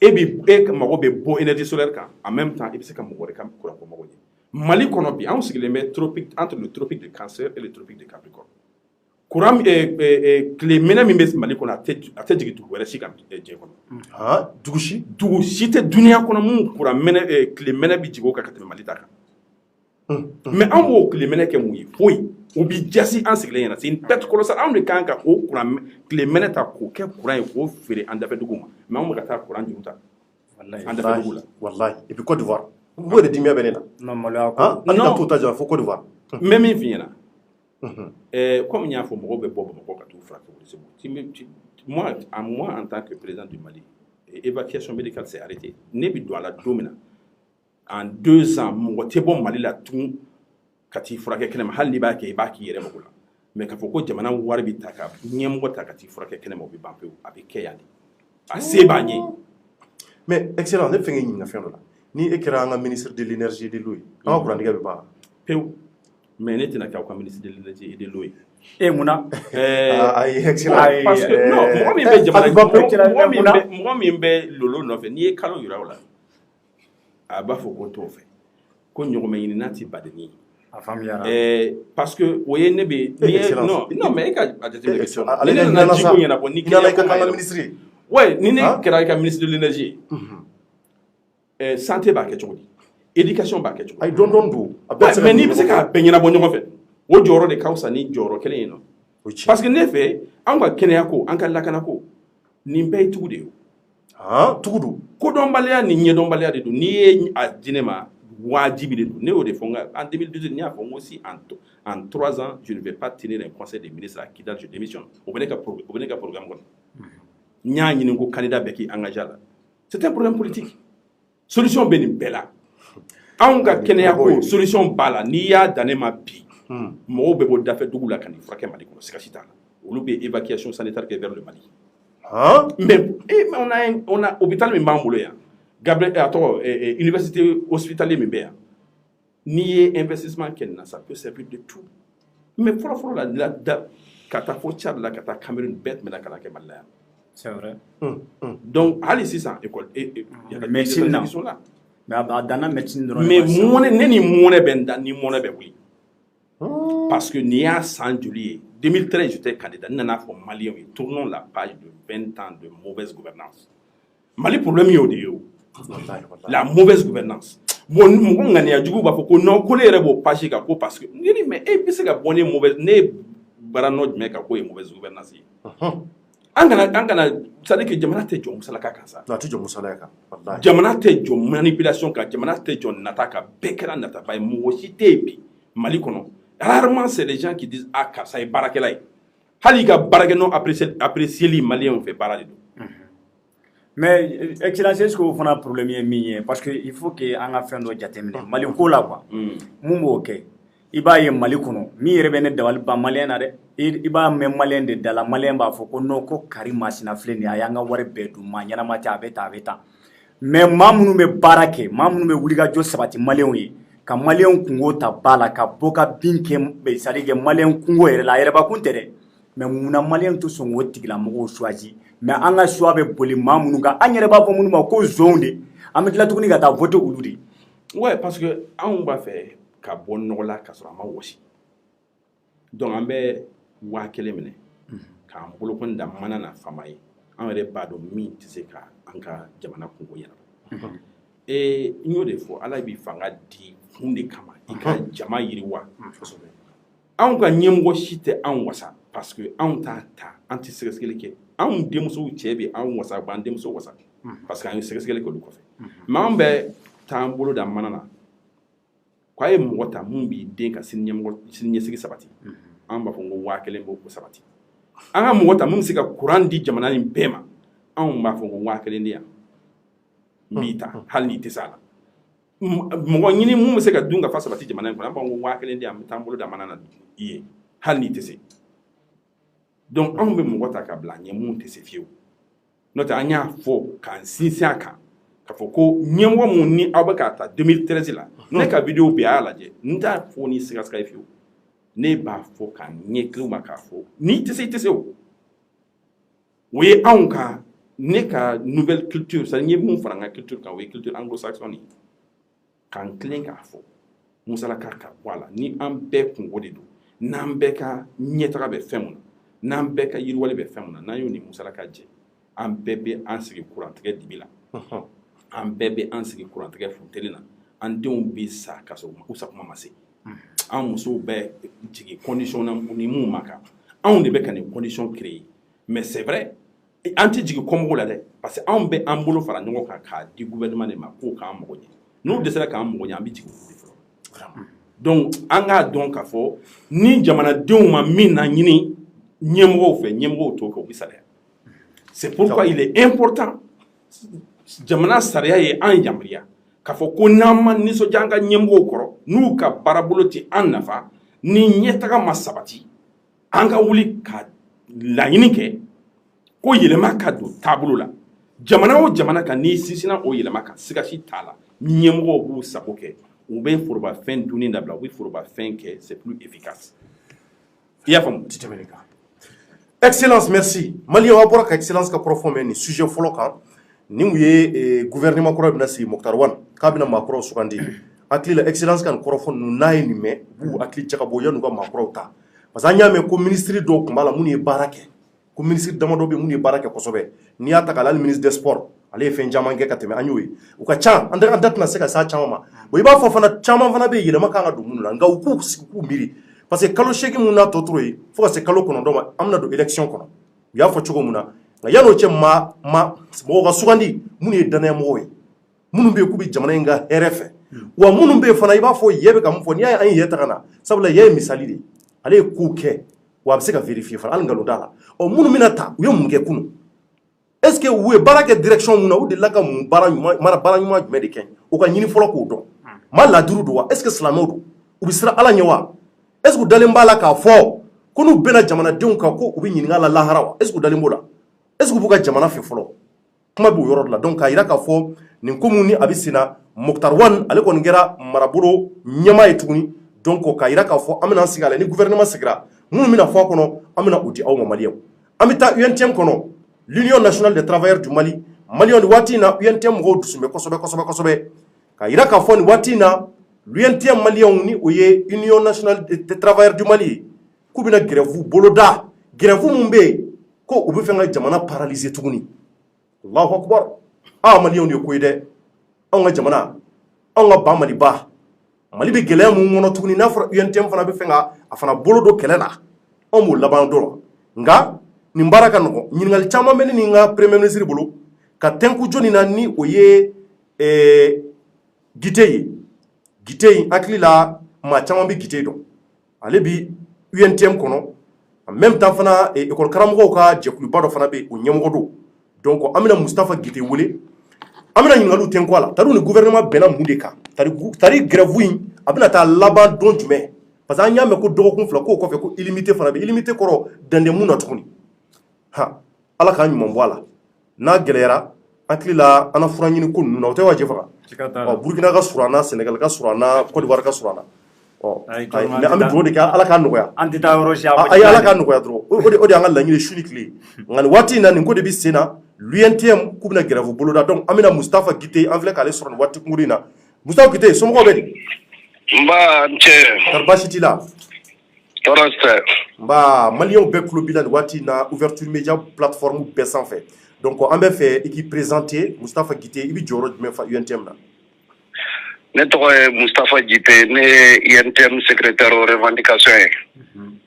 Speaker 2: et bi mago be bon énergie solaire kan en même temps il be se ka mago ka courant ko mago nye Mali kono bi on sigilen be tropique entre le tropique de Cancer et le tropique de Capricorne courant clé mena mi be Mali kono ate jigi du wala si kam je kono
Speaker 1: ah dugushi
Speaker 2: te dunia kono mun courant mena clé mena bi jigo ka kateme Mali taka mais en wo clé mena ke mu foi ou bi jasi en sigilen c'est une perte colossale on le kan ka o courant clé mena ta ko ke courant ko fere en dafa duguma mais on ga ta courant juta wallahi en dafa dugula
Speaker 1: wallahi et puis Côte d'Ivoire vous de dimia benena
Speaker 3: non mala
Speaker 1: ko non tout ta ja fo Côte d'Ivoire
Speaker 2: même mi fiena comme il y a fo mo be bobo ko ka tout frappe moi en tant que président du Mali évacuation médicale s'est arrêtée ne bi do la domina en 2 ans mo te bon Mali la tout kati furake kene hal ni ba ke yere magula mais ka foko jamana warbi taka nyem go taka ti furake kene mo bi bampe avec kayani assez bagné
Speaker 1: mais excellent ne fengi nga fendo la ni ekira nga ministre de l'énergie de l'eau en ko ndiga be ba
Speaker 2: peu mais ne tina ka ministre de l'énergie et de l'eau
Speaker 3: et muna
Speaker 1: excellent
Speaker 2: parce que non moi mi be jamana moi mi be lolo no fe ni e kalo yura wala aba foko to fe ko nyogo me ni nati badeni parce que voyez non mais ouais ni ne ministre de l'énergie santé ba ke chodi éducation ba ke chodi
Speaker 1: I don't do
Speaker 2: mais ni be se ka penyina bo nyoko fe wo joro de kausa ni joro kele no parce que ne fait an ka kenya ko an ka lakana ko ni be tugude
Speaker 1: tugudu
Speaker 2: ko don balia ni nyedon balia de ni a dinema wajibi de ne o de fonga en 2018 ni a fonga aussi en 3 ans je ne vais pas tenir un conseil des ministres à Kidal, je démissionne au beneka programme kon nya ñi ngo candidat beki engagé là c'est un problème politique solution beni bela anga kenya ko solution bala ni ya danema bi mo be bo dafa dugula kan frake Mali ko sikasita olu be évacuation sanitaire vers le Mali mais on a hôpital mi mambulo ya Gabriel université hospitalier mi be ni investissement ken ça peut servir de tout mais pour la kata fo Tchad la kata Cameroun bête mais la kala ke Mali
Speaker 3: c'est vrai
Speaker 2: donc allez 600 école et
Speaker 3: médecine qui sont là mais dans médecine
Speaker 2: mais mon ni mon ben ni mon be oui parce que ni a 100 juillet 2013 j'étais candidat nana pour Mali tournons la page de 20 ans de mauvaise gouvernance Mali problème yo de yo la mauvaise gouvernance bon mon ngani a djugu ba ko non ko le rebo page ka ko parce que ni mais e bi se ka bonne mauvaise ne barano me ka ko mauvaise gouvernance angana ça dit que jamana te jom sala ka kansa
Speaker 1: na te jom sala ka wallahi
Speaker 2: jamana te jom manipulation ka jamana te jom nataka bekera nata bay mo cité bi Mali kono rarement c'est les gens qui disent ah ka ça est barakelay hali ga barake non apprécier les Maliens fait barade
Speaker 3: mais excellence est-ce que vous faites un problème parce que il faut que en a fait nos jatemine Mali ko la quoi mumbo OK i b'a ye Mali kɔnɔ min yɛrɛ bɛ ne dabali ban maliyɛn na dɛ i b'a mɛn maliyɛn de da la maliyɛn b'a fɔ ko non ko Karim Masina filɛ nin ye a y'an ka wari bɛɛ dun maa ɲɛnama tɛ a bɛ tan a bɛ tan mais maa minnu bɛ baara kɛ maa minnu bɛ wulikajɔ sabati maliyɛnw ye ka maliyɛnw kungo ta ba la ka bɔ ka bin kɛ c'est à dire que maliyɛn kungo yɛrɛ la a yɛrɛbakun tɛ dɛ mais munna maliyɛn tɛ sɔn k'o tigilamɔgɔw choisi mais an ka choix bɛ boli maa minnu kan an yɛrɛ b'a fɔ minnu ma ko zonw de an bɛ tila tuguni ka taa voter olu de.
Speaker 2: Ouais, parce que anw b'a fɛ ka bɔ nɔgɔ la ka sɔrɔ a ma wɔsi donc an bɛ 1000 minɛ k'an bolokɔni da mana na fama ye an yɛrɛ b'a dɔn min tɛ se ka an ka jamana kungo yɛlɛma n y'o de fɔ ala b'i fanga di kun de kama i ka jama yiriwa anw ka ɲɛmɔgɔ si tɛ anw wasa parce que anw t'a ta an tɛ sɛgɛsɛgɛli kɛ anw denmusow cɛ bɛ anw wasa b'an denmuso wasa parce que an ye sɛgɛsɛgɛli kɛ olu kɔfɛ mais anw bɛ t'an bolo da mana na k'a ye mɔgɔ ta mun b'i den ka sini ɲɛsigi sabati an b'a fɔ ko 1000 b'o sabati an ka mɔgɔ ta mun bɛ se ka kuran di jamana in bɛɛ ma anw b'a fɔ ko 1000 di yan n b'i ta hali n'i tɛ se a la mɔgɔ ɲini mun bɛ se ka dun ka fa sabati jamana in kɔnɔ an b'a fɔ ko 1000 di yan an bɛ t'an bolo da mana na i ye hali n'i tɛ se donc anw bɛ mɔgɔ ta ka bila ɲɛ mun tɛ se fiyewu n'o tɛ an y'a fɔ k'an sinsin a kan k'a fɔ ko ɲɛmɔgɔ mun ni aw bɛ k'a ta 2013 la ne ka vidéo bɛɛ a y'a lajɛ n t'a fɔ ni sigasɛgɛ ye fiyewu ne b'a fɔ k'a ɲɛ tilew ma k'a fɔ n'i tɛ se i tɛ se o ye anw ka ne ka nouvelle culture c'est à dire n ye mun fara n ka culture kan o ye culture anglo-saxon ye k'an tilen k'a fɔ musalaka ka bɔ a la ni an bɛɛ kungo de don n'an bɛɛ ka ɲɛtaga bɛ fɛn mun na n'an bɛɛ ka yiriwali bɛ fɛn mun na n'an y'o ni musalaka jɛ an bɛɛ bɛ an sigi kurantigɛ dibi la an bɛɛ bɛ an sigi kurantigɛ funteni na an denw bɛ sa ka sɔrɔ u sakuma ma se an musow bɛ jigin condition na ni mun ma kan anw de bɛ ka nin condition créer mais c'est vrai an tɛ jigin kɔmɔgɔw la dɛ parce que anw bɛ an bolo fara ɲɔgɔn kan k'a di gouvernement de ma k'o k'an mago ɲɛ n'u dɛsɛra k'an mago ɲɛ an bɛ jigin olu de fɔlɔ donc an k'a dɔn k'a fɔ ni jamanadenw ma min na ɲini ɲɛmɔgɔw fɛ ɲɛmɔgɔw t'o kɛ u bɛ saliya c'est pourquoi il est important jamana sariya ye an yamaruya k'a fɔ ko n'an ma nisɔndiya an ka ɲɛmɔgɔw kɔrɔ n'u ka baarabolo tɛ an nafa ni ɲɛtaga ma sabati an ka wuli ka laɲini kɛ ko yɛlɛma ka don taabolo la jamana o jamana kan n'i sinsinna o yɛlɛma kan sigasi t'a la ɲɛmɔgɔw b'u sago kɛ u bɛ forobafɛn dunni dabila u bɛ forobafɛn kɛ c'est plus efficace i y'a faamu ti tɛmɛ nin kan.
Speaker 1: Excellence, merci. Mali wa bɔra ka excellence ka kɔrɔfɔ mɛn nin sujet fɔlɔ kan ni u ye gouvernement kɔrɔ bɛna sigi Mokhtar Wane k'a bɛna maakɔrɔw sugandi hakili la excellence ka nin kɔrɔfɔ ninnu n'a ye nin mɛn u b'u hakili jagabɔ yan'u ka maakɔrɔw ta parce que an y'a mɛn ko ministre dɔw tun b'a la minnu ye baara kɛ ko ministre damadɔ bɛ minnu ye baara kɛ kosɛbɛ n'i y'a ta k'a la hali ministre des sports ale ye fɛn caman kɛ ka tɛmɛ an y'o ye u ka ca an da tɛna se ka s'a caman ma bon i b'a fɔ fana caman fana bɛ yɛlɛma kan ka don minnu na nka u k'u sigi k'u miiri parce que kalo 8 minnu n'a tɔ tora yen fo ka se kalo 9 ma an bɛna don élection kɔnɔ u y'a fɔ cogo min na nka yan'o cɛ mɔgɔ ka sugandi minnu ye danayamɔgɔw ye minnu bɛ yen k'u bɛ jamana in ka hɛrɛ fɛ wa minnu bɛ yen fana i b'a fɔ ye bɛ ka mun fɔ n'i y'a ye an ye ye ta ka na sabula ye ye misali de ye ale ye kow kɛ wa a bɛ se ka vérifier fana hali nkalon t'a la ɔ minnu bɛna ta u ye mun kɛ kunun est ce que u ye baara kɛ direction mun na u delila ka mun baara ɲuman jumɛn de kɛ o ka ɲini fɔlɔ k'o dɔn maa laduru don wa est ce que silamɛw don u bɛ siran ala ɲɛ wa est ce que u dalen b'a la k'a fɔ ko n'u bɛnna jamanadenw kan ko u bɛ ɲininka a la lahara wa est ce que u dalen b'o la est ce que u b'u ka jamana fɛ fɔlɔ kuma b'o yɔrɔ de la donc k'a jira k'a fɔ nin ko mun ni a bɛ sen na Mokhtar Wane ale kɔni kɛra marabolo ɲɛmaa ye tuguni donc k'a jira k'a fɔ an bɛna an sigi a la ni gouvernement sigira minnu bɛna fɔ a kɔnɔ an bɛna o di aw ma maliyɛnw an bɛ taa UNTM kɔnɔ l'Union nationale des travailleurs du Mali maliyɛnw nin waati in na UNTM mɔgɔw dusu bɛ kosɛbɛ k'a jira k'a fɔ nin waati in na l'UNTM maliyɛnw ni o ye Union nationale des travailleurs du Mali ye k'u bɛna grève boloda grève mun bɛ yen ko u bɛ fɛ ka jamana paralyser tuguni Allahu akbar maliyɛnw de ye ko ye dɛ anw ka jamana anw ka ba Maliba Mali bɛ gɛlɛya mun kɔnɔ tuguni n'a fɔra UNTM fana bɛ fɛ ka a fana bolo don kɛlɛ la anw b'o laban dɔn nka nin baara ka nɔgɔn ɲininkali caman bɛ ne ni n ka premier ministre bolo ka tɛnku jɔnni na ni o ye Gite ye Gite in hakili la maa caman bɛ Gite dɔn ale bi UNTM kɔnɔ en même temps fana école karamɔgɔw ka jɛkuluba dɔ fana bɛ o ɲɛmɔgɔ don donc an bɛna Mustafa Gite wele an bɛna ɲininkaliw tɛnku a la tari ni gouvernement bɛnna mun de kan tari grève in a bɛna taa laban don jumɛn parce que an y'a mɛn ko dɔgɔkun fila k'o kɔfɛ ko illimité fana bɛ illimité kɔrɔ dande mun na tuguni ha ala k'an ɲuman bɔ a la n'a gɛlɛyara an hakili la an na fura ɲini ko ninnu na o tɛ wa jɛ faga Burkina ka surun an na Sénégal ka surun an na Côte d'Ivoire ka surun an na mais an bɛ dugawu de kɛ ala k'a nɔgɔya
Speaker 3: an tɛ taa yɔrɔ si
Speaker 1: a ye ala k'a nɔgɔya dɔrɔn o de y'an ka laɲini su ni tile nka nin waati in na nin ko de bɛ sen na l'UNTM k'u bɛna grève boloda donc an bɛna Mustafa Gite an filɛ k'ale sɔrɔ nin waati kunkurunin na Mustafa Gite somɔgɔw bɛ di
Speaker 4: nba n cɛ
Speaker 1: kɔri baasi t'i la
Speaker 4: tɔɔrɔ tɛ
Speaker 1: nba maliyɛnw bɛɛ tulo b'i la nin waati in na ouverture média plateforme bɛɛ sanfɛ donc an bɛ fɛ i k'i présenter Mustafa Gite i bɛ jɔyɔrɔ jumɛn fa UNTM na
Speaker 4: ne tɔgɔ ye Mustafa Gite ne ye UNTM secrétaire aux revendications ye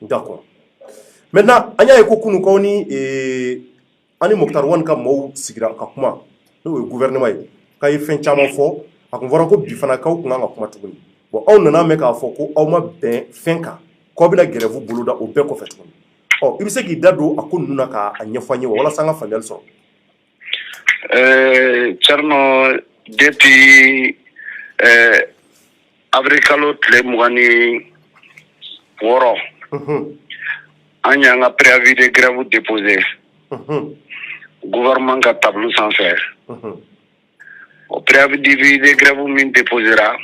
Speaker 1: d'accord maintenant an y'a ye ko kunun k'aw ni ani Mokhtar Wane ka maaw sigira ka kuma n'o ye gouvernement ye k'a ye fɛn caman fɔ a kun fɔra ko bi fana k'aw kun kan ka kuma tuguni bon aw nana mɛn k'a fɔ ko aw ma bɛn fɛn kan k'aw bɛna grève boloda o bɛɛ kɔfɛ tuguni i bɛ se k'i da don a ko ninnu na k'a ɲɛfɔ an ye wa walasa an ka faamuyali sɔrɔ
Speaker 4: Thierno depuis avril kalo tile 26 an y'an ka préavis de grève déposé gouvernement ka tableau sanfɛ o préavis de grève min déposera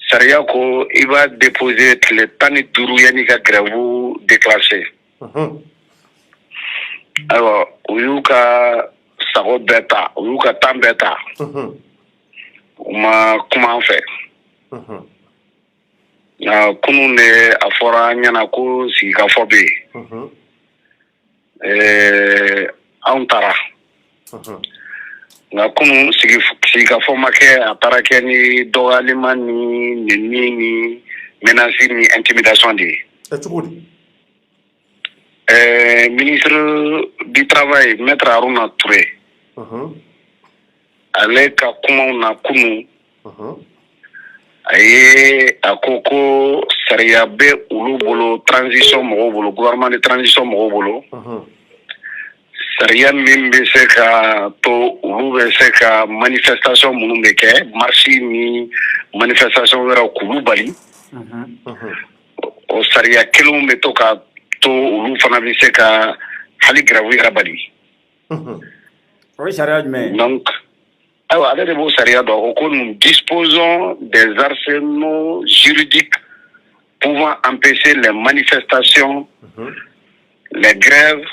Speaker 4: sariya ko i b'a déposer tile 15 yanni ka grève déclenché ayiwa u y'u ka sago bɛɛ ta u y'u ka temps bɛɛ ta u ma kuma an fɛ kunun de a fɔra an ɲɛna ko sigikafɔ bɛ yen anw taara nka kunun sigikafɔ ma kɛ a taara kɛ ni dɔgɔyalima ni nɛni ni menace ni intimidation de ye ministre du travail maître Haruna Touré ale ka kumaw na kunun a ko ko sariya bɛ olu bolo transition mɔgɔw bolo gouvernement de transition mɔgɔw bolo sariya min bɛ se ka to olu bɛ se ka manifestation minnu bɛ kɛ marche ni manifestation wɛrɛw k'olu bali o sariya kelenw bɛ to ka to olu fana bɛ se ka hali grève yɛrɛ bali
Speaker 3: o ye sariya jumɛn ye
Speaker 4: donc ayiwa ale de b'o sariya dɔn o ko nous disposons des arsenaux juridiques pouvant empêcher les manifestations les grèves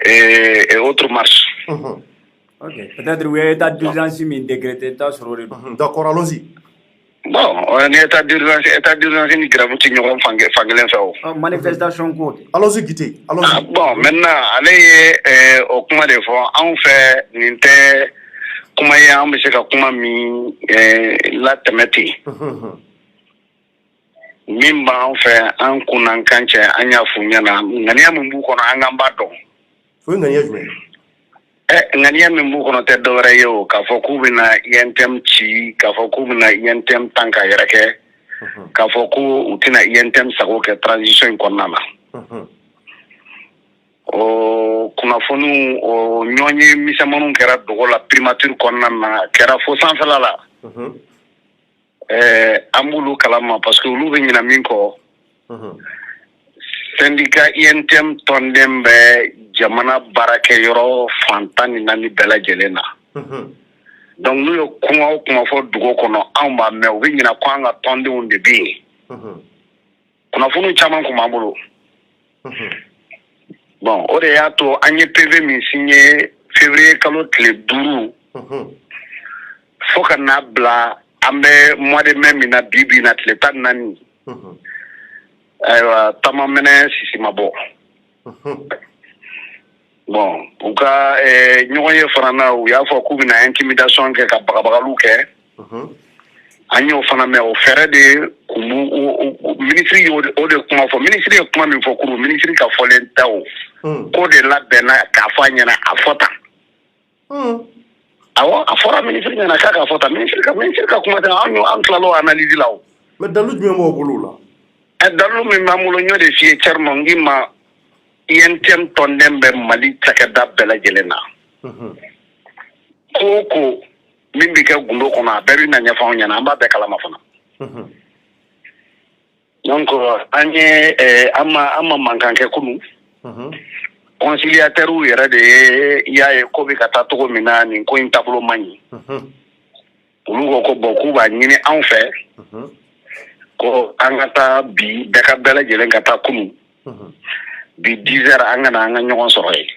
Speaker 4: et autres marches
Speaker 3: ok peut-être u ye état d'urgence min décrété t'a sɔrɔ o de don
Speaker 1: d'accord allons-y
Speaker 4: bon ni état d'urgence ni grève ti ɲɔgɔn fankelen fɛ o
Speaker 3: manifestation ko
Speaker 1: allons-y Gite allons-y
Speaker 4: bon maintenant ale ye o kuma de fɔ anw fɛ nin tɛ kuma ye an bɛ se ka kuma min latɛmɛ ten min b'an fɛ an kun n'an kan cɛ an y'a f'u ɲɛna ŋaniya min b'u kɔnɔ an k'an b'a dɔn
Speaker 1: o ye ŋaniya jumɛn
Speaker 4: ŋaniya min b'u kɔnɔ tɛ dɔwɛrɛ ye o k'a fɔ k'u bɛna INTM ci k'a fɔ k'u bɛna INTM tan ka yɛrɛ kɛ k'a fɔ ko u tɛna INTM sago kɛ transition in kɔnɔna na o kunnafoniw o ɲɔgɔnye misɛnmaninw kɛra dogo la primature kɔnɔna na kɛra fo sanfɛla la an b'olu kalama parce que olu bɛ ɲina min kɔ syndicat INTM tɔnden bɛ jamana baarakɛyɔrɔ fantan ni naani bɛɛ lajɛlen na donc n'u ye kuma o kuma fɔ dugu kɔnɔ anw b'a mɛn u bɛ ɲina ko an ka tɔndenw de bɛ yen kunnafoniw caman kun b'an bolo bon o de y'a to an ye PV min signé février kalo tile 5 fo ka n'a bila an bɛ mois de mai min na bi bi in na tile 14 ayiwa taamamɛnɛ sisi ma bɔ bon u ka ɲɔgɔn ye fana na u y'a fɔ k'u bɛna intimidation kɛ ka bagabagaliw kɛ an y'o fana mɛn o fɛɛrɛ de kun b'u ministre y'o de kuma fɔ ministre ye kuma min fɔ kuru ministre ka fɔlen tɛ o k'o de labɛnna k'a fɔ a ɲɛna a fɔ tan awɔ a fɔra ministre ɲɛna k'a ka fɔ tan ministre ka kuma tɛ an tilal'o analyse la o
Speaker 1: mais dalu jumɛn b'aw bolo o la
Speaker 4: dalu min b'an bolo n y'o de f'i ye Thierno n k'i ma INTM tɔnden bɛ Mali cakɛda bɛɛ lajɛlen na ko o ko min bɛ kɛ gundo kɔnɔ a bɛɛ bɛ na ɲɛfɔ anw ɲɛna an b'a bɛɛ kalama fana donc an ye an ma mankan kɛ kunu conciliateur yɛrɛ de ye y'a ye ko bɛ ka taa cogo min na nin ko in taabolo man ɲi olu ko bon k'u b'a ɲini anw fɛ ko an ka taa bi bɛɛ ka bɛɛ lajɛlen ka taa kunu bi 10 heures an ka na an ka ɲɔgɔn sɔrɔ yen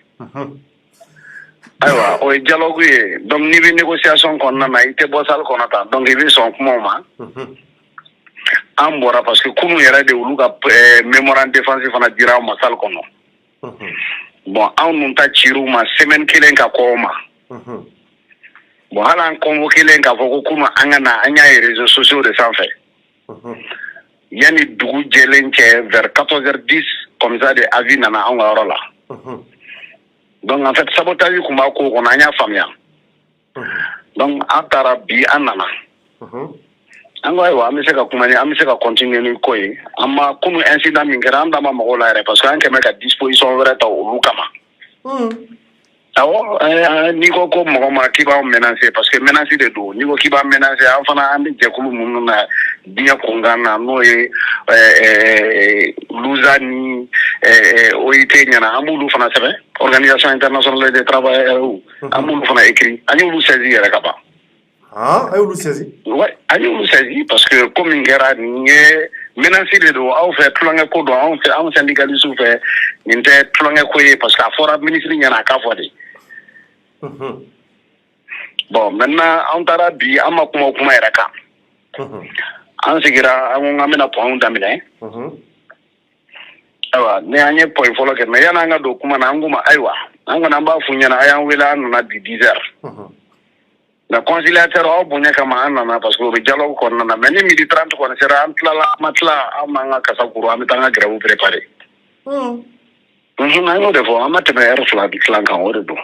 Speaker 4: ayiwa o ye dialogue ye donc n'i bɛ négociation kɔnɔna na i tɛ bɔ salle kɔnɔ tan donc i bɛ sɔn kumaw ma an bɔra parce que kunu yɛrɛ de olu ka mémorandum défensif fana dira anw ma salle kɔnɔ bon anw nun ta cir'u ma semaine kelen ka kɔ o ma bon hali an convoqué len k'a fɔ ko kunu an ka na an y'a ye réseaux sociaux de sanfɛ yani dugu jɛlen cɛ vers 14h10 comme ça de avis nana anw ka yɔrɔ la donc en fait sabotage kun b'a ko kɔnɔ an y'a faamuya donc an taara bi an nana an ko ayiwa an bɛ se ka kuma ni an bɛ se ka continuer ni ko ye an ma kunu incident min kɛra an da ma mɔgɔw la yɛrɛ parce que an kɛmɛ ka disposition wɛrɛ ta olu kama awɔ n'i ko ko mɔgɔ ma k'i b'anw menacer parce que menace de don n'i ko k'i b'an menacer an fana an bɛ jɛkulu minnu na diɲɛ kunkan na n'o ye lusa ni OIT ɲɛna an b'olu fana sɛbɛn organisation internationale des travailleurs an b'olu fana écrit an y'olu saisi yɛrɛ ka ban.
Speaker 1: Ah, a y'olu saisi?
Speaker 4: Ouais, an y'olu saisi parce que comme nin kɛra nin ye menace de don aw fɛ tulonkɛ ko don anw fɛ anw syndicalistes fɛ nin tɛ tulonkɛ ko ye parce que a fɔra ministre ɲɛna a k'a fɔ de. Bon maintenant an taara bi an ma kuma yɛrɛ kan an sigira an ko an bɛna point daminɛ ayiwa ne an ye point fɔlɔ kɛ mais yanni an ka don kuma na an ko ma ayiwa an kɔni an b'a f'u ɲɛna a y'an wele an nana bi 10 heures mais conciliateur aw bonya kama an nana parce que o bɛ dialogue kɔnɔna na mais ni 12h30 kɔni sera an tilala an ma tila an m'an ka kasa kuru an bɛ taa an ka grève préparer an y'o de fɔ an ma tɛmɛ heure 2 tilan kan o de don.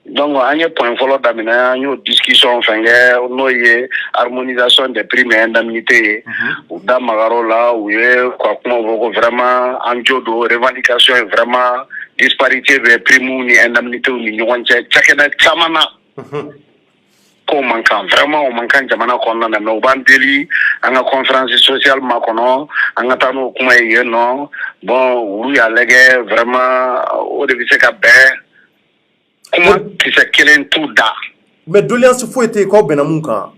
Speaker 4: Donc an ye point fɔlɔ daminɛ an y'o discussion fɛn kɛ n'o ye harmonisation des primes et indemnités ye u da magar'o la u ye ka kuma fɔ ko vraiment an jo don revendication ye vraiment disparité bɛ primes ni indemnités ni ɲɔgɔn cɛ cakɛda caman na ko man kan vraiment o man kan jamana kɔnɔna na mais u b'an deli an ka conférence sociale ma kɔnɔ an ka taa n'o kuma ye yen nɔ bon olu y'a lajɛ vraiment o de bɛ se ka bɛn kuma kisɛ kelen t'u da.
Speaker 1: mais doléance foyi tɛ yen k'aw bɛnna mun kan.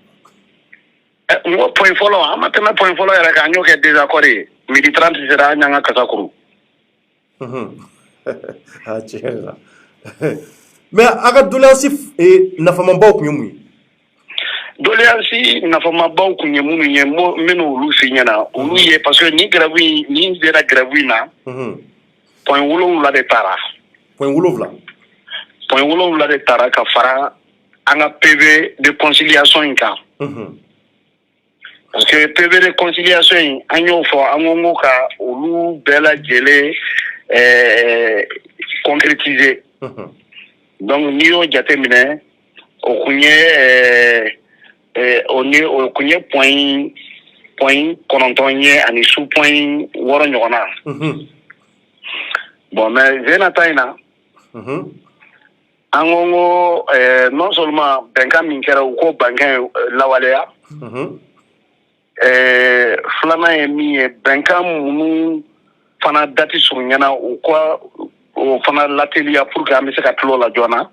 Speaker 4: n ko point fɔlɔ an ma tɛmɛ point fɔlɔ yɛrɛ kan an y'o kɛ désaccord ye 12h30 sera an y'an ka kasa kuru.
Speaker 1: tiɲɛ la mais a ka doléance nafamabaw tun ye mun ye.
Speaker 4: doléance nafamabaw tun ye minnu ye n bɛna olu f'i ɲɛna olu ye parce que ni grève ni sera grève in na point 7 de taara.
Speaker 1: point 7.
Speaker 4: point 7 de taara ka fara an ka PV de conciliation in kan. Parce que PV de conciliation in an y'o fɔ an ko ka olu bɛɛ lajɛlen concrétiser. Donc n'i y'o jateminɛ o kun ye point 9 ye ani sous point 6 ɲɔgɔn na. Bon mais zena ta in na an ko non seulement bɛnkan min kɛra u ko bɛnkan lawaleya filanan ye min ye bɛnkan minnu fana dati surunyana u ka o fana lateliya pour que an bɛ se ka tulo la joona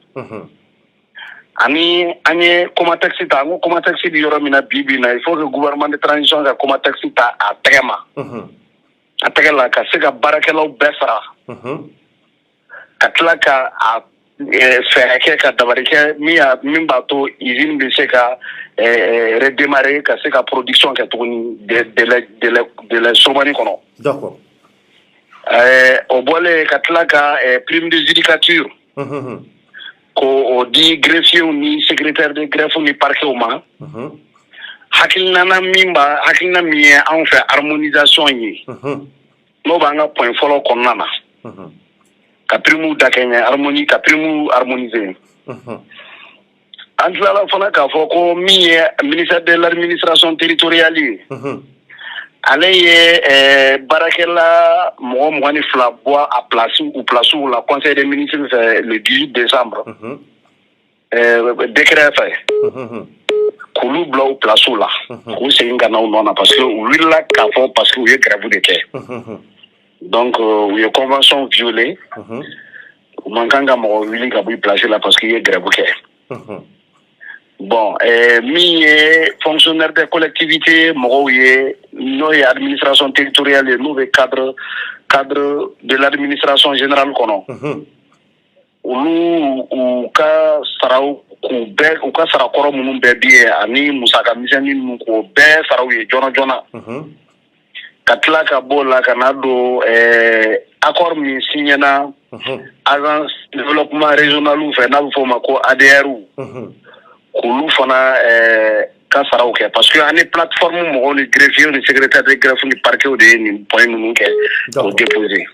Speaker 4: ani an ye coma taxe ta an ko coma taxe di yɔrɔ min na bi na il faut que gouvernement de transition ka coma taxe ta a tɛgɛ ma a tɛgɛ la ka se ka baarakɛlaw bɛɛ sara ka tila ka a fɛɛrɛ kɛ ka dabari kɛ min b'a to usine bɛ se ka redémarrer ka se ka production kɛ tuguni délai surumani kɔnɔ.
Speaker 1: D'accord.
Speaker 4: O bɔlen ka tila ka prime de judicature ko o di greffier ni secrétaire de greffe ni parquet ma hakilina min ye anw fɛ harmonisation ye n'o b'an ka point fɔlɔ kɔnɔna na ka prime da kɛ ɲɛ ka prime harmoniser an tilala fana k'a fɔ ko min ye ministère de l'administration territoriale ye ale ye baarakɛla mɔgɔ 22 bɔ a place la conseil des ministres fɛ le 18 décembre décret fɛ k'olu bila o place la k'u segin ka na u nɔ na parce que u wulila k'a fɔ parce que u ye grève de kɛ donc u ye convention violé u man kan ka mɔgɔ wuli ka bɔ i place la parce que i ye grève kɛ bon min ye fonctionnaire des collectivités mɔgɔw ye n'o ye administration territoriale ye n'u bɛ cadre de l'administration générale kɔnɔ olu u ka saraw k'u bɛɛ u ka sarakɔrɔ minnu bɛɛ bi ye ani musaka misɛnnin ninnu k'o bɛɛ saraw ye joona joona ka tila ka bɔ o la ka na don accord min signena agence développement régional fɛ n'a bɛ fɔ o ma ko ADR k'olu fana ka saraw kɛ parce que ani plateforme mɔgɔw ni greffier ni secrétaire de greffe ni parquet de ye nin point ninnu kɛ k'o déposer.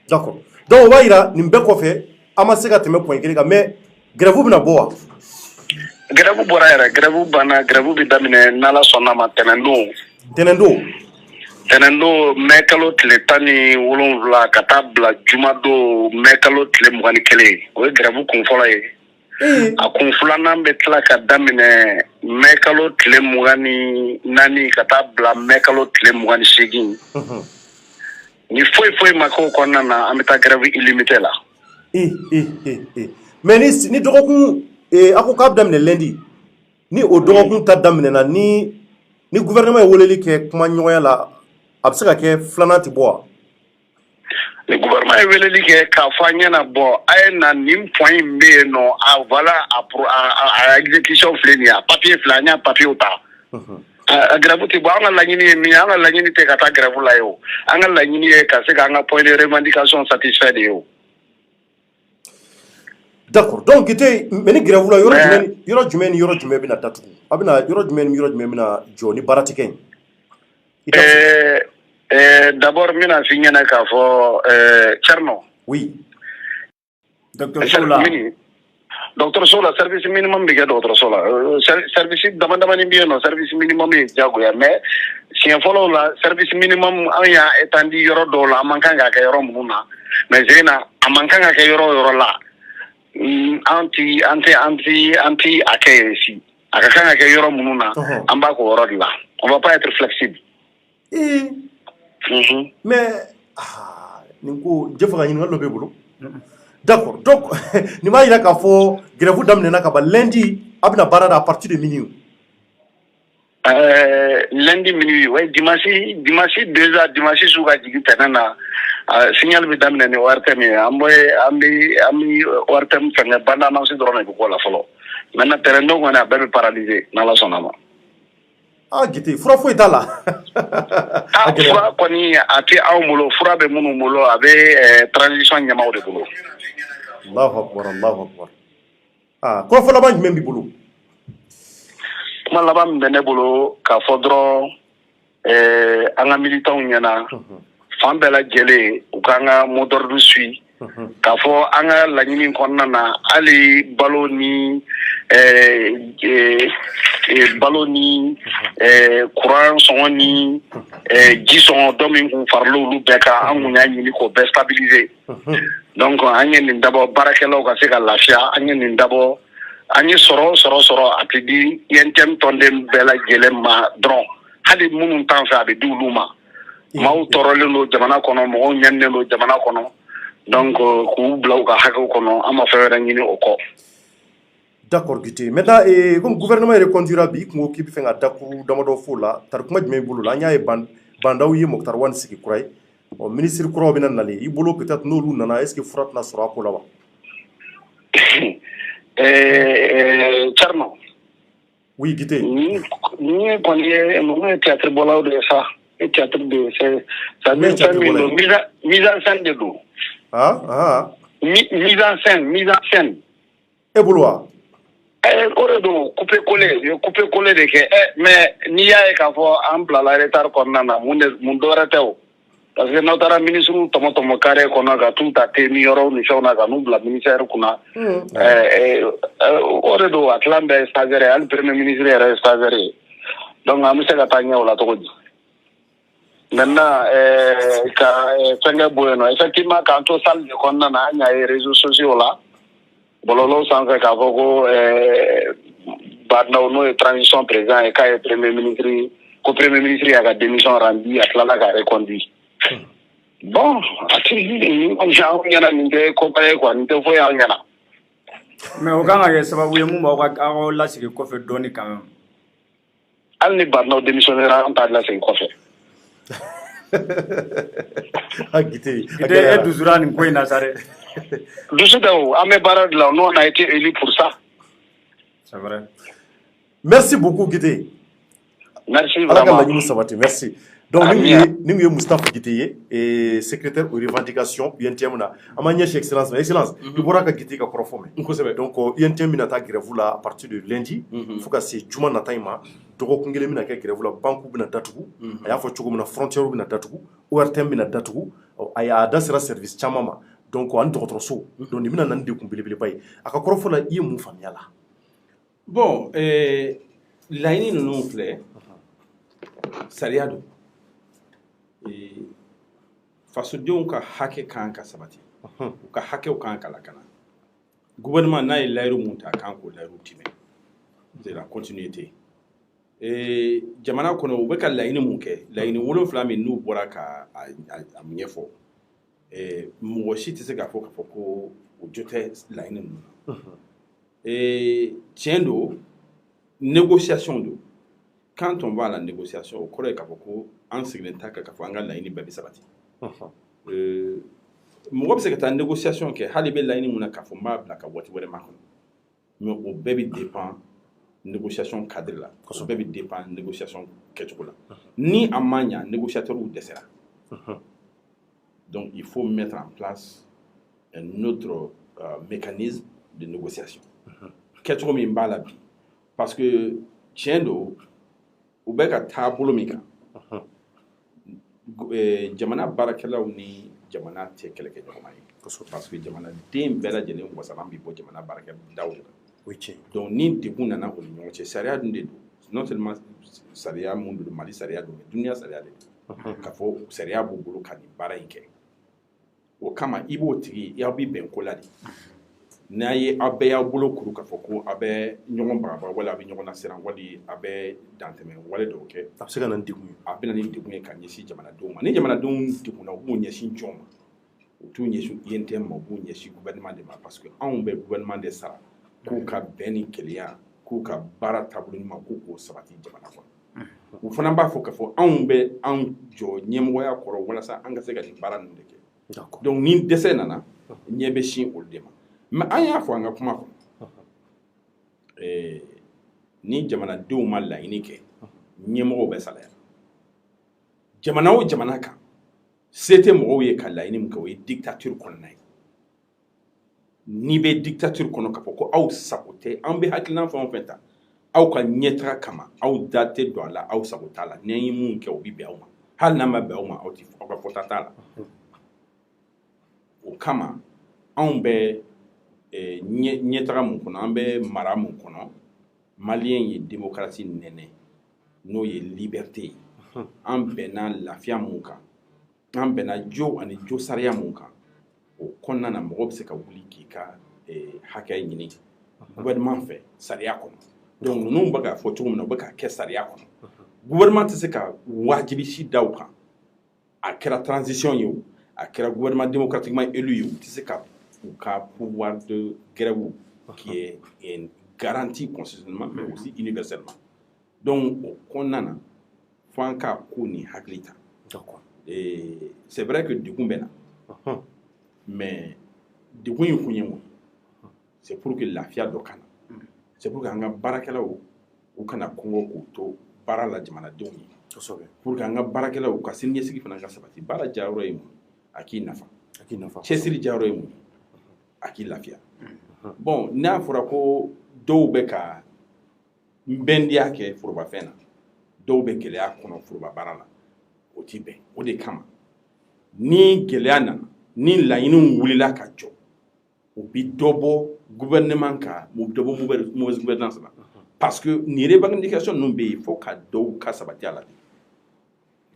Speaker 1: D'accord. Donc o b'a yira nin bɛɛ kɔfɛ an ma se ka tɛmɛ point kelen kan mais grève bɛna bɔ wa?
Speaker 4: Grève bɔra yɛrɛ grève banna grève bɛ daminɛ n'Ala sɔnna ma tɛnɛndon. Tɛnɛndon mai kalo tile 17 ka taa bila jumadon mai kalo tile 21 o ye grève kun fɔlɔ ye. A kun filanan bɛ tila ka daminɛ mai kalo tile 24 ka taa bila mai kalo tile 28 ni foyi ma k'o kɔnɔna na an bɛ taa grève illimité la.
Speaker 1: Mais ni dɔgɔkun a ko k'a bɛ daminɛ lundi ni o dɔgɔkun ta daminɛna ni gouvernement ye weleli kɛ kuma ɲɔgɔnya la a bɛ se ka kɛ filanan tɛ bɔ wa?
Speaker 4: Ni gouvernement ye weleli kɛ k'a fɔ an ɲɛna bɔ a ye na nin point in bɛ yen nɔ a voilà a exécution filɛ nin ye a papier filɛ an y'a papier ta. A grève tɛ bɔ an ka laɲini ye min ye an ka laɲini tɛ ka taa grève la ye o an ka laɲini ye ka se k'an ka point de revendication satisfait de ye o.
Speaker 1: D'accord donc Gite mais ni grève la yɔrɔ jumɛn ni yɔrɔ jumɛn bɛna datugu a bɛna yɔrɔ jumɛn ni yɔrɔ jumɛn bɛna jɔ ni baara tɛ kɛ yen?
Speaker 4: D'abord n bɛna f'i ɲɛna k'a fɔ Thierno.
Speaker 1: Oui.
Speaker 4: Dɔgɔtɔrɔso la service minimum bɛ kɛ dɔgɔtɔrɔso la service dama damani bɛ yen nɔ service minimum ye diyagoya mais siɲɛ fɔlɔ la service minimum an y'a étendre yɔrɔ dɔw la an man kan ka kɛ yɔrɔ minnu na mais zena a man kan ka kɛ yɔrɔ o yɔrɔ la an ti a kɛ yen si a ka kan ka kɛ yɔrɔ minnu na an b'a k'o yɔrɔ de la on va pas être flexible.
Speaker 1: Mais nin ko jɛ fɛ ka ɲininkali dɔ b'e bolo. D'accord donc nin b'a yira k'a fɔ grève daminɛna ka ban lundi a bɛna baara da à partir de minuit.
Speaker 4: Lundi minuit ouais dimanche déjà dimanche su ka jigin tɛnɛn na signal bɛ daminɛ ni ORTM ye an bɛ ORTM fɛngɛ bande annonce dɔrɔn de bɛ k'o la fɔlɔ maintenant tɛnɛndon kɔni a bɛɛ bɛ paralyser n'Ala sɔnna ma.
Speaker 1: Gite fura foyi t'a la.
Speaker 4: Fura kɔni a tɛ anw bolo fura bɛ minnu bolo a bɛ transition ɲɛmaaw de bolo.
Speaker 1: Allahu akbar. Kɔrɔfɔ laban jumɛn b'i bolo?
Speaker 4: Kuma laban min bɛ ne bolo k'a fɔ dɔrɔn an ka militants ɲɛna fan bɛɛ lajɛlen u k'an ka mot d'ordre suit k'a fɔ an ka laɲini kɔnɔna na hali balo ni courant sɔngɔ ni ji sɔngɔ dɔ min kun farala olu bɛɛ kan an kun y'a ɲini k'o bɛɛ stabiliser donc an ye nin dabɔ baarakɛlaw ka se ka lafiya an ye nin dabɔ an ye sɔrɔ a tɛ di INTM tɔnden bɛɛ lajɛlen ma dɔrɔn hali minnu t'an fɛ a bɛ di olu ma maaw tɔɔrɔlen don jamana kɔnɔ mɔgɔw ɲaninen don jamana kɔnɔ donc k'u bila u ka hakɛw kɔnɔ an ma fɛn wɛrɛ ɲini o kɔ.
Speaker 1: D'accord Gite maintenant comme gouvernement yɛrɛ conduira bi kungo k'i bɛ fɛ ka dakuru damadɔ f'o la tari kuma jumɛn i bolo la an y'a ye bandaw ye Mokutari Wani sigi kura ye ministre kuraw bɛna nalen i bolo peut-être n'olu nana est-ce que fura tɛna sɔrɔ a ko la wa?
Speaker 4: Thierno.
Speaker 1: Oui Gite.
Speaker 4: Ni kɔni ye ninnu ye théâtre bɔlaw de ye sa théâtre de ye c'est mise en scène de don. Mise en scène.
Speaker 1: E bolo wa?
Speaker 4: O de don couper coller de kɛ mais n'i y'a ye k'a fɔ an bilala retard kɔnɔna na mun dɔwɛrɛ tɛ o parce que n'aw taara ministre tɔmɔ carré kɔnɔ ka t'u ta te ni yɔrɔw ni fɛnw na ka n'u bila ministère kunna o de don a tilan bɛɛ ye stagiaire hali premier ministre yɛrɛ ye stagiaire ye donc an bɛ se ka taa ɲɛ o la cogo di maintenant ka fɛnkɛ bɔ yen nɔ effectivement k'an to salle de kɔnɔna na an y'a ye réseaux sociaux la bɔlɔlɔw sanfɛ k'a fɔ ko Badnaw n'o ye transition président ye k'a ye premier ministre y'a ka démission rendu a tilala ka reconduit bon a ti anw ɲɛna nin tɛ koba ye quoi nin tɛ foyi y'an ɲɛna
Speaker 3: mais o kan ka kɛ sababu ye mun b'aw ka aw lasigi kɔfɛ dɔɔni quand même
Speaker 4: hali ni Badnaw démissionnera an t'a lasigi kɔfɛ
Speaker 1: Gite
Speaker 3: e dusura nin ko in na sa dɛ
Speaker 4: dusu tɛ o an bɛ baara de la nous on a été élu pour ça.
Speaker 3: C'est vrai.
Speaker 1: Merci beaucoup Gite.
Speaker 4: Merci
Speaker 1: vraiment.
Speaker 4: vraiment.
Speaker 1: Ala ka sabati merci. Donc nous ye Moustapha Gite ye secrétaire aux revendications UNTM na amanya chez excellence il bora ka Gite ka kɔrɔfɔ mɛ donc UNTM bɛna taa grève la à partir de lundi fo ka se juma nata in ma dɔgɔkun kelen bɛna kɛ grève la banque bɛna datugu a y'a fɔ cogo min na frontière bɛna datugu ORTM bɛna datugu a y'a da sera service caman ma donc ani dɔgɔtɔrɔso donc nin bɛna na ni dekun belebeleba ye a ka kɔrɔfɔ la i ye mun faamuya la.
Speaker 2: Bon laɲini ninnu filɛ sariya don fasodenw ka hakɛ kan ka sabati u ka hakɛw kan ka lakana gouvernement n'a ye layiru mun ta kan k'o layiru timɛ c'est la continuité jamana kɔnɔ u bɛ ka laɲini mun kɛ laɲini 7 min n'u bɔra ka a ɲɛfɔ mɔgɔ si tɛ se k'a fɔ ko o jo tɛ laɲini ninnu na tiɲɛ don négociation don quand on va à la négociation o kɔrɔ ye k'a fɔ ko an sigilen t'a kan k'a fɔ an ka laɲini bɛɛ bɛ sabati mɔgɔ bɛ se ka taa négociation kɛ hali bɛ laɲini mun na k'a fɔ n b'a bila ka waati wɛrɛ ma kɔnɔ mais o bɛɛ bɛ dépend négociation cadre la o bɛɛ bɛ dépend négociation kɛcogo la ni a ma ɲa négociateurs dɛsɛra donc il faut mettre en place un autre mécanisme de négociation kɛcogo min b'a la bi parce que tiɲɛ don u bɛ ka taabolo min kan jamana baarakɛlaw ni jamana tɛ kɛlɛ kɛ ɲɔgɔn ye parce que jamanaden bɛɛ lajɛlen wasalan bɛ bɔ jamana baarakɛdaw de la donc ni degun nana o ni ɲɔgɔn cɛ sariya dun de don non seulement sariya mun don Mali sariya don mais duniya sariya de don k'a fɔ sariya b'u bolo ka nin baara in kɛ o kama i b'o tigi aw bɛ bɛn ko la de n'a ye aw bɛɛ y'aw bolo kuru k'a fɔ ko aw bɛ ɲɔgɔn bagabaga wala a bɛ ɲɔgɔn nasiran wali a bɛ dantɛmɛ wale dɔw kɛ
Speaker 1: a bɛ se ka na ni degun ye
Speaker 2: a bɛ na ni degun ye ka ɲɛsin jamanadenw ma ni jamanadenw degunna u b'u ɲɛsin jɔn ma u t'u ɲɛsin INTM ma u b'u ɲɛsin gouvernement de ma parce que anw bɛ gouvernement de sara k'u ka bɛn ni kelenya k'u ka baara taabolo ɲuman k'u sabati jamana kɔnɔ u fana b'a fɔ k'a fɔ anw bɛ anw jɔ ɲɛmɔgɔya kɔrɔ walasa an ka se ka nin baara ninnu de kɛ donc ni dɛsɛ nana ɲɛ bɛ sin olu de ma mais an y'a fɔ an ka kuma kɔnɔ ni jamanadenw ma laɲini kɛ ɲɛmɔgɔw bɛ salaya jamana o jamana kan se tɛ mɔgɔw ye ka laɲini min kɛ o ye dictature kɔnɔna ye n'i bɛ dictature kɔnɔ k'a fɔ ko aw sago tɛ an bɛ hakilina fɛn o fɛn ta aw ka ɲɛtaga kama aw da tɛ don a la aw sago t'a la ni an ye mun kɛ o bɛ bɛn aw ma hali n'a ma bɛn aw ma aw ka fɔta t'a la o kama anw bɛ ɲɛtaga mun kɔnɔ an bɛ mara mun kɔnɔ maliyɛn ye démocratie nɛnɛ n'o ye liberté ye an bɛnna lafiya mun kan an bɛnna jo ani jo sariya mun kan o kɔnɔna na mɔgɔ bɛ se ka wuli k'i ka hakɛ ɲini gouvernement fɛ sariya kɔnɔ donc ninnu bɛ k'a fɔ cogo min na u bɛ k'a kɛ sariya kɔnɔ gouvernement tɛ se ka wajibi si da u kan a kɛra transition ye o a kɛra gouvernement démocratiquement élu ye o tɛ se ka u ka pouvoir de grève qui est garanti constitutionnellement mais aussi universellement donc o kɔnɔna na fo an ka ko ni hakili ta c'est vrai que degun bɛ na mais degun in kun ye mun c'est pour que lafiya dɔ kana c'est pour que an ka baarakɛlaw u kana kɔngɔ k'u to baara la jamanadenw ye pour que an ka baarakɛlaw ka siniɲɛsigi fana ka sabati baara diyayɔrɔ ye mun a k'i nafa cɛsiri diyayɔrɔ ye mun a k'i lafiya bon n'a fɔra ko dɔw bɛ ka bɛndiya kɛ forobafɛn na dɔw bɛ gɛlɛya kɔnɔ foroba baara la o t'i bɛn o de kama ni gɛlɛya nana ni laɲiniw wulila ka jɔ u bi dɔ bɔ gouvernement kan u bi dɔ bɔ mauvaise gouvernance la parce que nin revendication ninnu bɛ yen fo ka dɔw ka sabati a la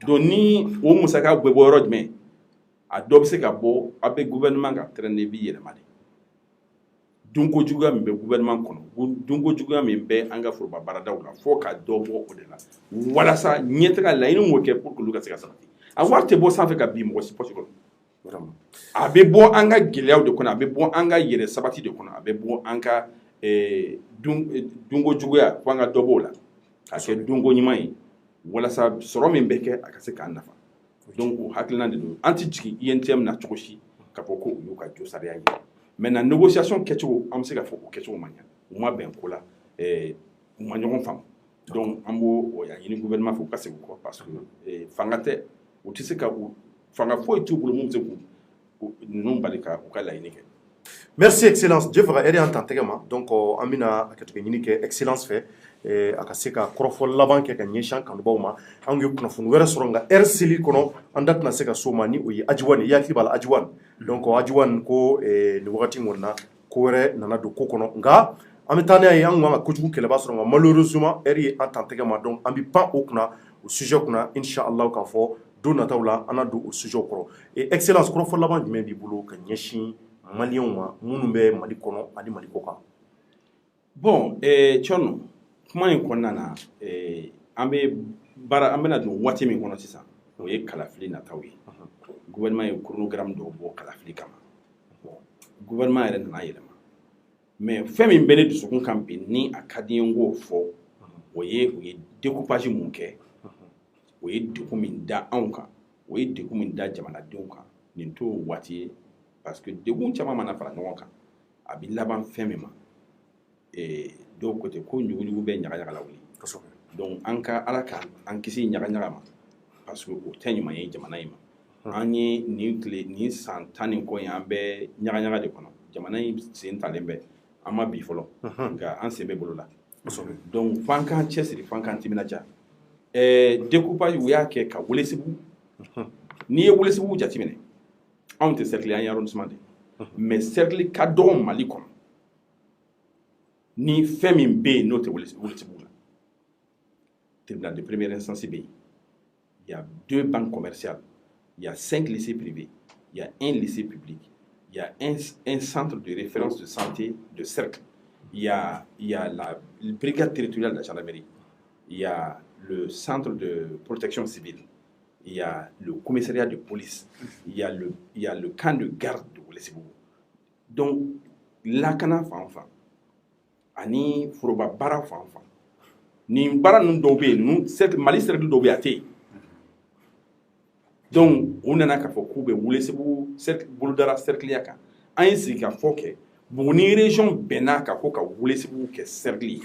Speaker 2: donc ni o musaka bɛ bɔ yɔrɔ jumɛn a dɔ bɛ se ka bɔ aw bɛ gouvernement ka train de vie yɛlɛma de dunko juguya min bɛ gouvernement kɔnɔ dunko juguya min bɛ an ka foroba baaradaw la fo ka dɔ bɔ o de la walasa ɲɛtaga laɲini m'o kɛ pour que olu ka se ka sabati a wari tɛ bɔ sanfɛ ka bin mɔgɔ si poche kɔnɔ a bɛ bɔ an ka gɛlɛyaw de kɔnɔ a bɛ bɔ an ka yɛrɛ sabati de kɔnɔ a bɛ bɔ an ka dunko juguya fo an ka dɔ b'o la ka kɛ dunko ɲuman ye walasa sɔrɔ min bɛ kɛ a ka se k'an nafa donc o hakilina de don an tɛ jigin INTM na cogo si ka fɔ ko u y'u ka jo sariya ye maintenant négociation kɛcogo an bɛ se ka fɔ o kɛcogo man ɲa u ma bɛn ko la u ma ɲɔgɔn faamu donc an b'o ɲini gouvernement fɛ u ka segin o kɔ parce que fanga tɛ u tɛ se ka fanga foyi t'u bolo mun bɛ se k'u ninnu bali ka u ka laɲini kɛ.
Speaker 1: Merci excellence Dieu faga eri an tan tɛgɛ ma donc an bɛna hakɛto ɲini kɛ excellence fɛ a ka se ka kɔrɔfɔ laban kɛ ka ɲɛsin kanubaw ma an ye kunnafoni wɛrɛ sɔrɔ nka heure seli kɔnɔ an da tɛna se ka so ma ni o ye Ajiwan ye yakili b'a la Ajiwan donc Ajiwan ko nin wagati kɔni na ko wɛrɛ nana don ko kɔnɔ nka an bɛ taa n'a ye an kan ka kojugu kɛlɛ b'a sɔrɔ nka malheureusement heure ye an tan tɛgɛ ma donc an bɛ pan o kunna o sujet kunna inshallah k'a fɔ don nataw la an na don o sujet kɔrɔ excellence kɔrɔfɔ laban jumɛn b'i bolo ka ɲɛsin maliyɛnw ma minnu bɛ Mali kɔnɔ ani Mali kɔ kan.
Speaker 2: Bon Thierno kuma in kɔnɔna na an bɛna don waati min kɔnɔ sisan o ye kalafili nataw ye gouvernement ye chronogramme dɔw bɔ kalafili kama gouvernement yɛrɛ nana yɛlɛma mais fɛn min bɛ ne dusukun kan bi ni a ka di n ye n k'o fɔ o ye découpage mun kɛ o ye degun min da anw kan o ye degun min da jamanadenw kan nin t'o waati ye parce que degun caman mana fara ɲɔgɔn kan a bɛ laban fɛn min ma dɔw côté ko ɲuguɲugu bɛ ɲagaɲaga la wuli donc an ka ala ka an kisi ɲagaɲaga ma parce que o tɛ ɲuman ye jamana in ma an ye nin san 10 nin kɔ in an bɛ ɲagaɲaga de kɔnɔ jamana in sen talen bɛ an ma bi fɔlɔ nka an sen bɛ bolo la donc f'an k'an cɛsiri f'an k'an timinadiya découpage u y'a kɛ ka Welesebugu n'i ye Welesebugu jateminɛ anw tɛ cercle an ye arrondissement de mais cercle ka dɔgɔ Mali kɔnɔ ni fɛn min bɛ yen n'o tɛ Welesebugu la tribunal de première instance bɛ yen il y a 2 banques commerciales il y a 5 lycées privés il y a 1 lycée public il y a un centre de référence de santé de cercle il y a la brigade territoriale de la gendarmerie il y a le centre de protection civile il y a le commissariat de police il y a le camp de garde de Welesebugu donc lakana fan fan ani foroba baara fan fan nin baara ninnu dɔw bɛ yen Mali cercle dɔw bɛ yen a tɛ yen donc u nana k'a fɔ k'u bɛ Welesebugu bolodara cercle kan an ye sigi ka fɔ kɛ Buguni région bɛnna ka ko ka Welesebugu kɛ cercle ye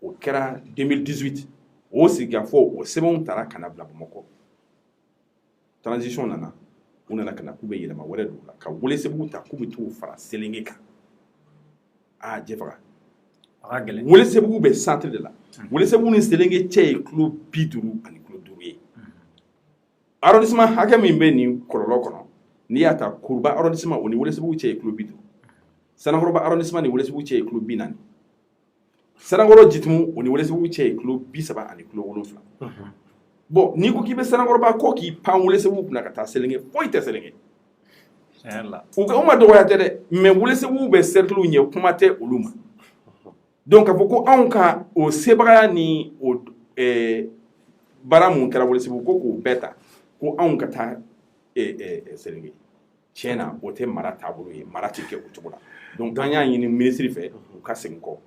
Speaker 2: o kɛra 2018 o sigi ka fɔ o sɛbɛnw taara ka na bila Bamakɔ transition nana u nana ka na k'u bɛ yɛlɛma wɛrɛ don la ka Welesebugu ta k'u bɛ t'u fara Selenge kan Dieu faga Welesebugu bɛ centre de la Welesebugu ni Selenge cɛ ye kilo 50 ani kilo 5 ye arrondissement hakɛ min bɛ nin kɔlɔlɔ kɔnɔ n'i y'a ta Kuruba arrondissement o ni Welesebugu cɛ ye kilo 50 Sanakɔrɔba arrondissement ni Welesebugu cɛ ye kilo 40 Sanakɔrɔ Jitumu o ni Welesebugu cɛ ye kilo 30 ani kilo 7 bon n'i ko k'i bɛ Sanakɔrɔba kɔ k'i pan Welesebugu kunna ka taa Selenge foyi tɛ Selenge u ma dɔgɔya tɛ dɛ mais Welesebugu bɛ cercle ɲɛ kuma tɛ olu ma donc k'a fɔ ko anw ka o sebagaya ni o baara mun kɛra Welesebugu ko k'o bɛɛ ta ko anw ka taa Selenge tiɲɛ na o tɛ mara taabolo ye mara tɛ kɛ o cogo la donc an y'a ɲini ministre fɛ u ka segin kɔ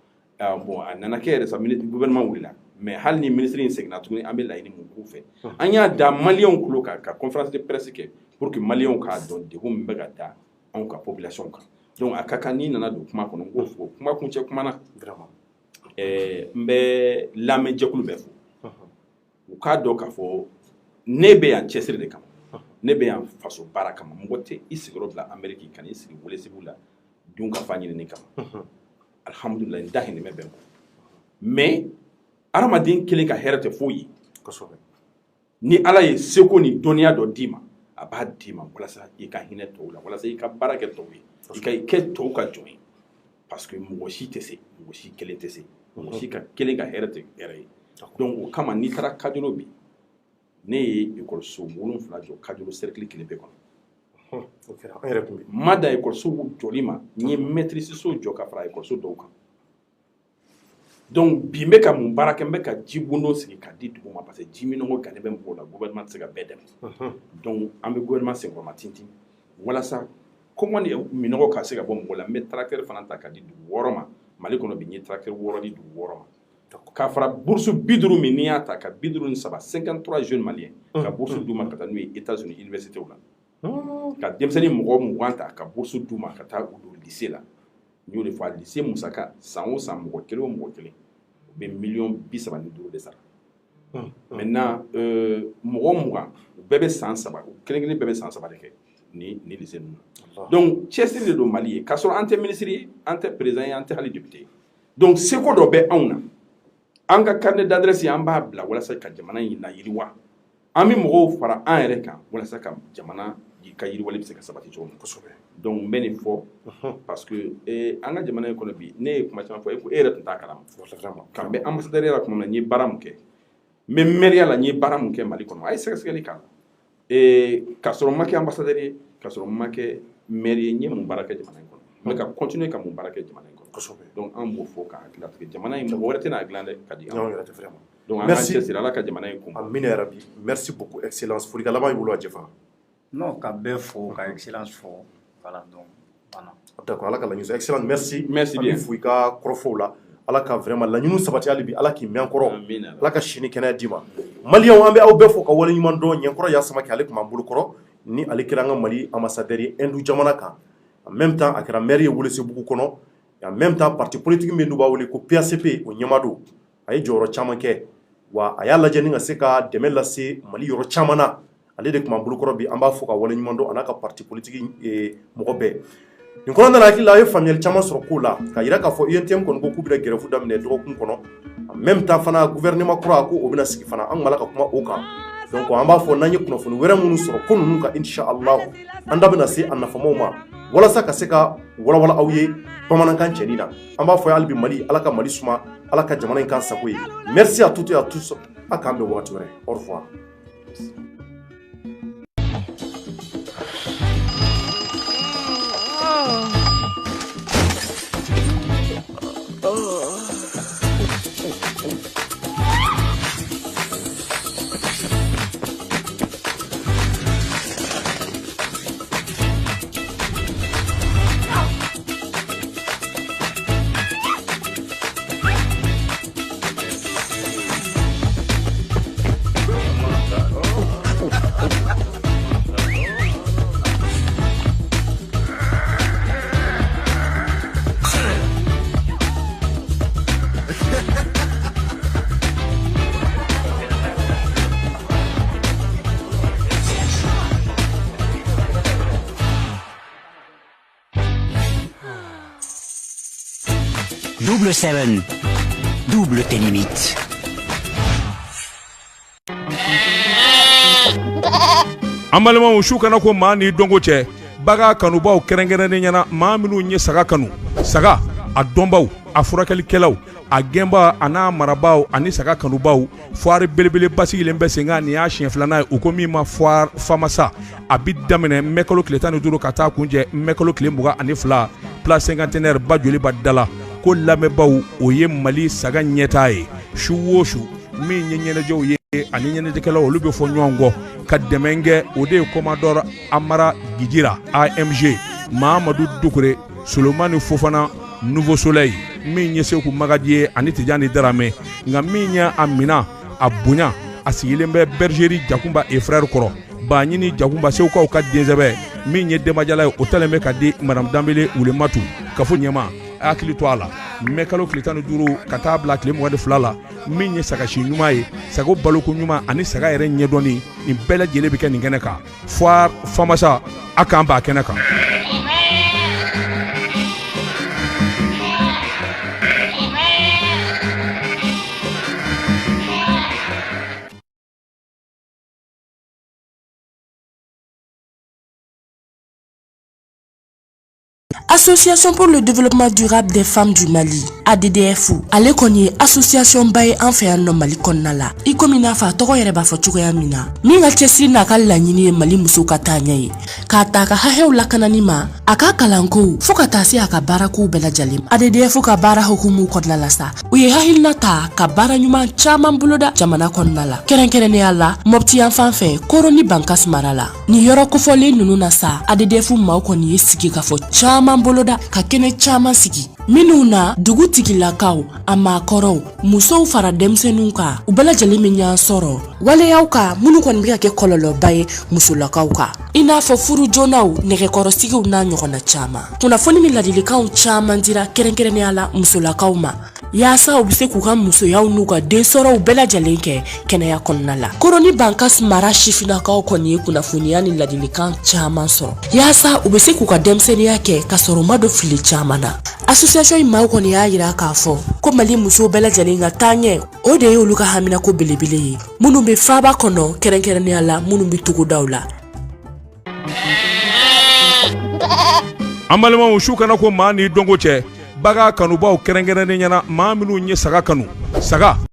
Speaker 2: bon a nana kɛ yɛrɛ sa gouvernement wulila mais hali ni ministre in seginna tuguni an bɛ laɲini mun k'u fɛ an y'a da maliyɛnw tulo kan ka conférence de presse kɛ pour que maliyɛnw k'a dɔn degun min bɛ ka da anw ka population kan donc a ka kan n'i nana don kuma kɔnɔ n k'o fɔ kuma kuncɛ kuma na n bɛ lamɛnjɛkulu bɛɛ fo u k'a dɔn k'a fɔ ne bɛ yan cɛsiri de kama ne bɛ yan faso baara kama mɔgɔ tɛ i sigiyɔrɔ bila Amérique ka n'i sigi Welesebugu la dun ka fa ɲinini kama alhamdulillah n dahirimɛ bɛ n kɔ mais adamaden kelen ka hɛrɛ tɛ foyi ye ni Ala ye seko ni dɔnniya dɔ d'i ma a b'a d'i ma walasa i ka hinɛ tɔw la walasa i ka baara kɛ tɔw ye i ka kɛ tɔw ka jɔn ye parce que mɔgɔ si tɛ se mɔgɔ si kelen tɛ se mɔgɔ si ka kelen ka hɛrɛ tɛ hɛrɛ ye donc o kama n'i taara Kajolo bi ne ye école so 7 jɔ Kajolo cercle kelen bɛɛ kɔnɔ ma da ekɔliso jɔli ma n ye maîtrise so jɔ ka fara ekɔliso dɔw kan donc bi n bɛ ka mun baara kɛ n bɛ ka jibondo sigi ka di dugu ma parce que ji minɔgɔ gannen bɛ mɔgɔw la gouvernement tɛ se ka bɛɛ dɛmɛ donc an bɛ gouvernement senkɔrɔma tintin walasa kɔngɔ ni minɔgɔ ka se ka bɔ mɔgɔw la n bɛ tracteur fana ta ka di dugu 6 ma Mali kɔnɔ bi n ye tracteur 6 di dugu 6 ma k'a fara bourse 50 min n'i y'a ta ka 53 53 jeunes maliens ka bourse d'u ma ka taa n'u ye États-Unis université la ka denmisɛnnin mɔgɔ 20 ta ka bourse d'u ma ka taa u don lycée la n y'o de fɔ a lycée musaka san o san mɔgɔ kelen o mɔgɔ kelen u bɛ $35,000 de sara maintenant mɔgɔ 20 u bɛɛ bɛ san 3 u kelen kelen bɛɛ bɛ san 3 de kɛ ni lycée ninnu donc cɛsiri de don Mali ye k'a sɔrɔ an tɛ ministre ye an tɛ président ye an tɛ hali député donc seko dɔ bɛ anw na an ka carnet d'adresse an b'a bila walasa ka jamana in layiriwa an bɛ mɔgɔw fara an yɛrɛ kan walasa ka jamana ka yiriwali bɛ se ka sabati cogo min kosɛbɛ donc n bɛ nin fɔ parce que an ka jamana in kɔnɔ bi ne ye kuma caman fɔ e yɛrɛ tun t'a kalama kan bɛ ambassadeur la tuma min na n ye baara mun kɛ n bɛ maire la n ye baara mun kɛ Mali kɔnɔ a ye sɛgɛsɛgɛli k'a la k'a sɔrɔ n ma kɛ ambassadeur ye k'a sɔrɔ n ma kɛ maire ye n ye mun baara kɛ jamana in kɔnɔ n bɛ ka continuer ka mun baara kɛ jamana in kɔnɔ donc an b'o fɔ ka hakili tigɛ jamana in mɔgɔ wɛrɛ tɛna dilan dɛ ka di an yɛrɛ tɛ vraiment donc an ka cɛsiri Ala ka jamana in kun amina yarabi merci beaucoup excellence folikan laban b'i bolo a Jɛfa
Speaker 3: non ka bɛɛ fo ka excellence fo voilà donc voilà
Speaker 1: d'accord Ala ka laɲini excellence merci
Speaker 2: bien
Speaker 1: fo i ka kɔrɔfɔw la Ala ka vraiment laɲiniw sabati hali bi Ala k'i mɛn kɔrɔ Ala ka sini kɛnɛya d'i ma maliyɛnw an bɛ aw bɛɛ fo ka wale ɲuman dɔn ɲɛkɔrɔ Yasama Kɛ ale tun b'an bolo kɔrɔ ni ale kɛra an ka Mali ambassadeur ye Hindu jamana kan en même temps a kɛra maire ye Welesebugu kɔnɔ en même temps parti politique min n'u b'a wele ko PACP o ɲɛma don a ye jɔyɔrɔ caman kɛ wa a y'a lajɛ ni ka se ka dɛmɛ lase Mali yɔrɔ caman na ale de tun b'an bolokɔrɔ bi an b'a fɔ ka wale ɲuman dɔn a n'a ka parti politique mɔgɔ bɛɛ nin kɔnɔ nana hakili la a ye faamuyali caman sɔrɔ ko la ka yira k'a fɔ UNTM kɔni ko k'u bɛna grève daminɛ dɔgɔkun kɔnɔ en même temps fana gouvernement kura ko o bɛna sigi fana an kun b'a la ka kuma o kan donc an b'a fɔ n'an ye kunnafoni wɛrɛ minnu sɔrɔ ko ninnu kan inshallah an da bɛna se a nafamaw ma walasa ka se ka walawala aw ye bamanankan cɛnin na an b'a fɔ hali bi Mali Ala ka Mali suma Ala ka jamana in kan sago ye merci à toutes et à tous a k'an bɛn wagati wɛrɛ au revoir
Speaker 5: Double 7. Double tes limites.
Speaker 6: An balimaw su kana ko maa ni dɔnko cɛ baga kanubaw kɛrɛnkɛrɛnnen ɲɛna maa minnu ye saga kanu saga a dɔnbaw a furakɛlikɛlaw a gɛnba a n'a marabaw ani saga kanubaw foire belebele basigilen bɛ sen kan nin y'a siɲɛ filanan ye u ko min ma foire famasa a bi daminɛ mɛkalo tile 15 ka taa kunjɛ mɛkalo tile 22 place cinquantenaire ba joliba dala ko lamɛnbaw o ye Mali saga ɲɛtaa ye su o su min ye ɲɛnajɛw ye ani ɲɛnajɛkɛlaw olu bɛ fɔ ɲɔgɔn kɔ ka dɛmɛ kɛ o de ye commandeur Amara Gijira AMG Mahamadu Dukure Solomani Fofana Nouveau Soleil min ye Seku Magaji ye ani Tijani Darame nka min ye a mina a bonya a sigilen bɛ Bergerie Jakumba et frère kɔrɔ Baɲini Jakumba Sekukaw ka densɛbɛ min ye Demajala ye o talen bɛ ka di Madame Dambele Wulematu ka fɔ ɲɛma hakili to a la mɛkalo tile 15 ka taa bila tile 22 la min ye sagasi ɲuman ye sago baloko ɲuman ani saga yɛrɛ ɲɛdɔnni nin bɛɛ lajɛlen bɛ kɛ nin kɛnɛ kan foire famasa a k'an b'a kɛnɛ kan.
Speaker 7: Association pour le développement durable des femmes du Mali, ADDF ale kɔni association ba ye an fɛ yan nɔ Mali kɔnɔna la i komi n'a fɔ a tɔgɔ yɛrɛ b'a fɔ cogoya min na min ka cɛsiri n'a ka laɲini ye Mali muso ka taa ɲɛ ye k'a ta ka hakɛw lakanani ma a ka kalanko fo ka taa se a ka baarakow bɛɛ lajɛlen ma ADDF ka baara hukumu kɔnɔna la sa u ye hakilina ta ka baara ɲuman caman boloda jamana kɔnɔna la kɛrɛnkɛrɛnnenya la Mopti yan fan fɛ Koroni Bankas mara la ni yɔrɔ kofɔlen ninnu na sa ADDF maaw kɔni ye sigi ka fɔ caman boloda ka kɛnɛ caman sigi minnu na dugutigilakaw a maakɔrɔw musow fara denmisɛnninw kan u bɛɛ lajɛlen min ɲan sɔrɔ waleyaw ka minnu kɔni bɛ ka kɛ kɔlɔlɔba ye musolakaw kan i n'a fɔ furu joonaw nɛgɛkɔrɔsigiw n'a ɲɔgɔnna caman kunnafoni ni ladilikanw caman dira kɛrɛnkɛrɛnnenya la musolakaw ma yaasa u bɛ se k'u ka musoyaw n'u ka densɔrɔw bɛɛ lajɛlen kɛ kɛnɛya kɔnɔna la Koroni Bankas mara sifinnakaw kɔni ye kunnafoniya ni ladilikan caman sɔrɔ yaasa u bɛ se k'u ka denmisɛnniya kɛ ka sɔrɔ u ma don fili caman na association in maaw kɔni y'a yira k'a fɔ ko Mali musow bɛɛ lajɛlen ka taa ɲɛ o de ye olu ka haminako belebele ye minnu bɛ faaba kɔnɔ kɛrɛnkɛrɛnnenya la minnu bɛ togodaw la
Speaker 6: an balimaw su kana ko maa ni dɔnko cɛ baga kanubaw kɛrɛnkɛrɛnnen ɲɛna maa minnu ye saga kanu saga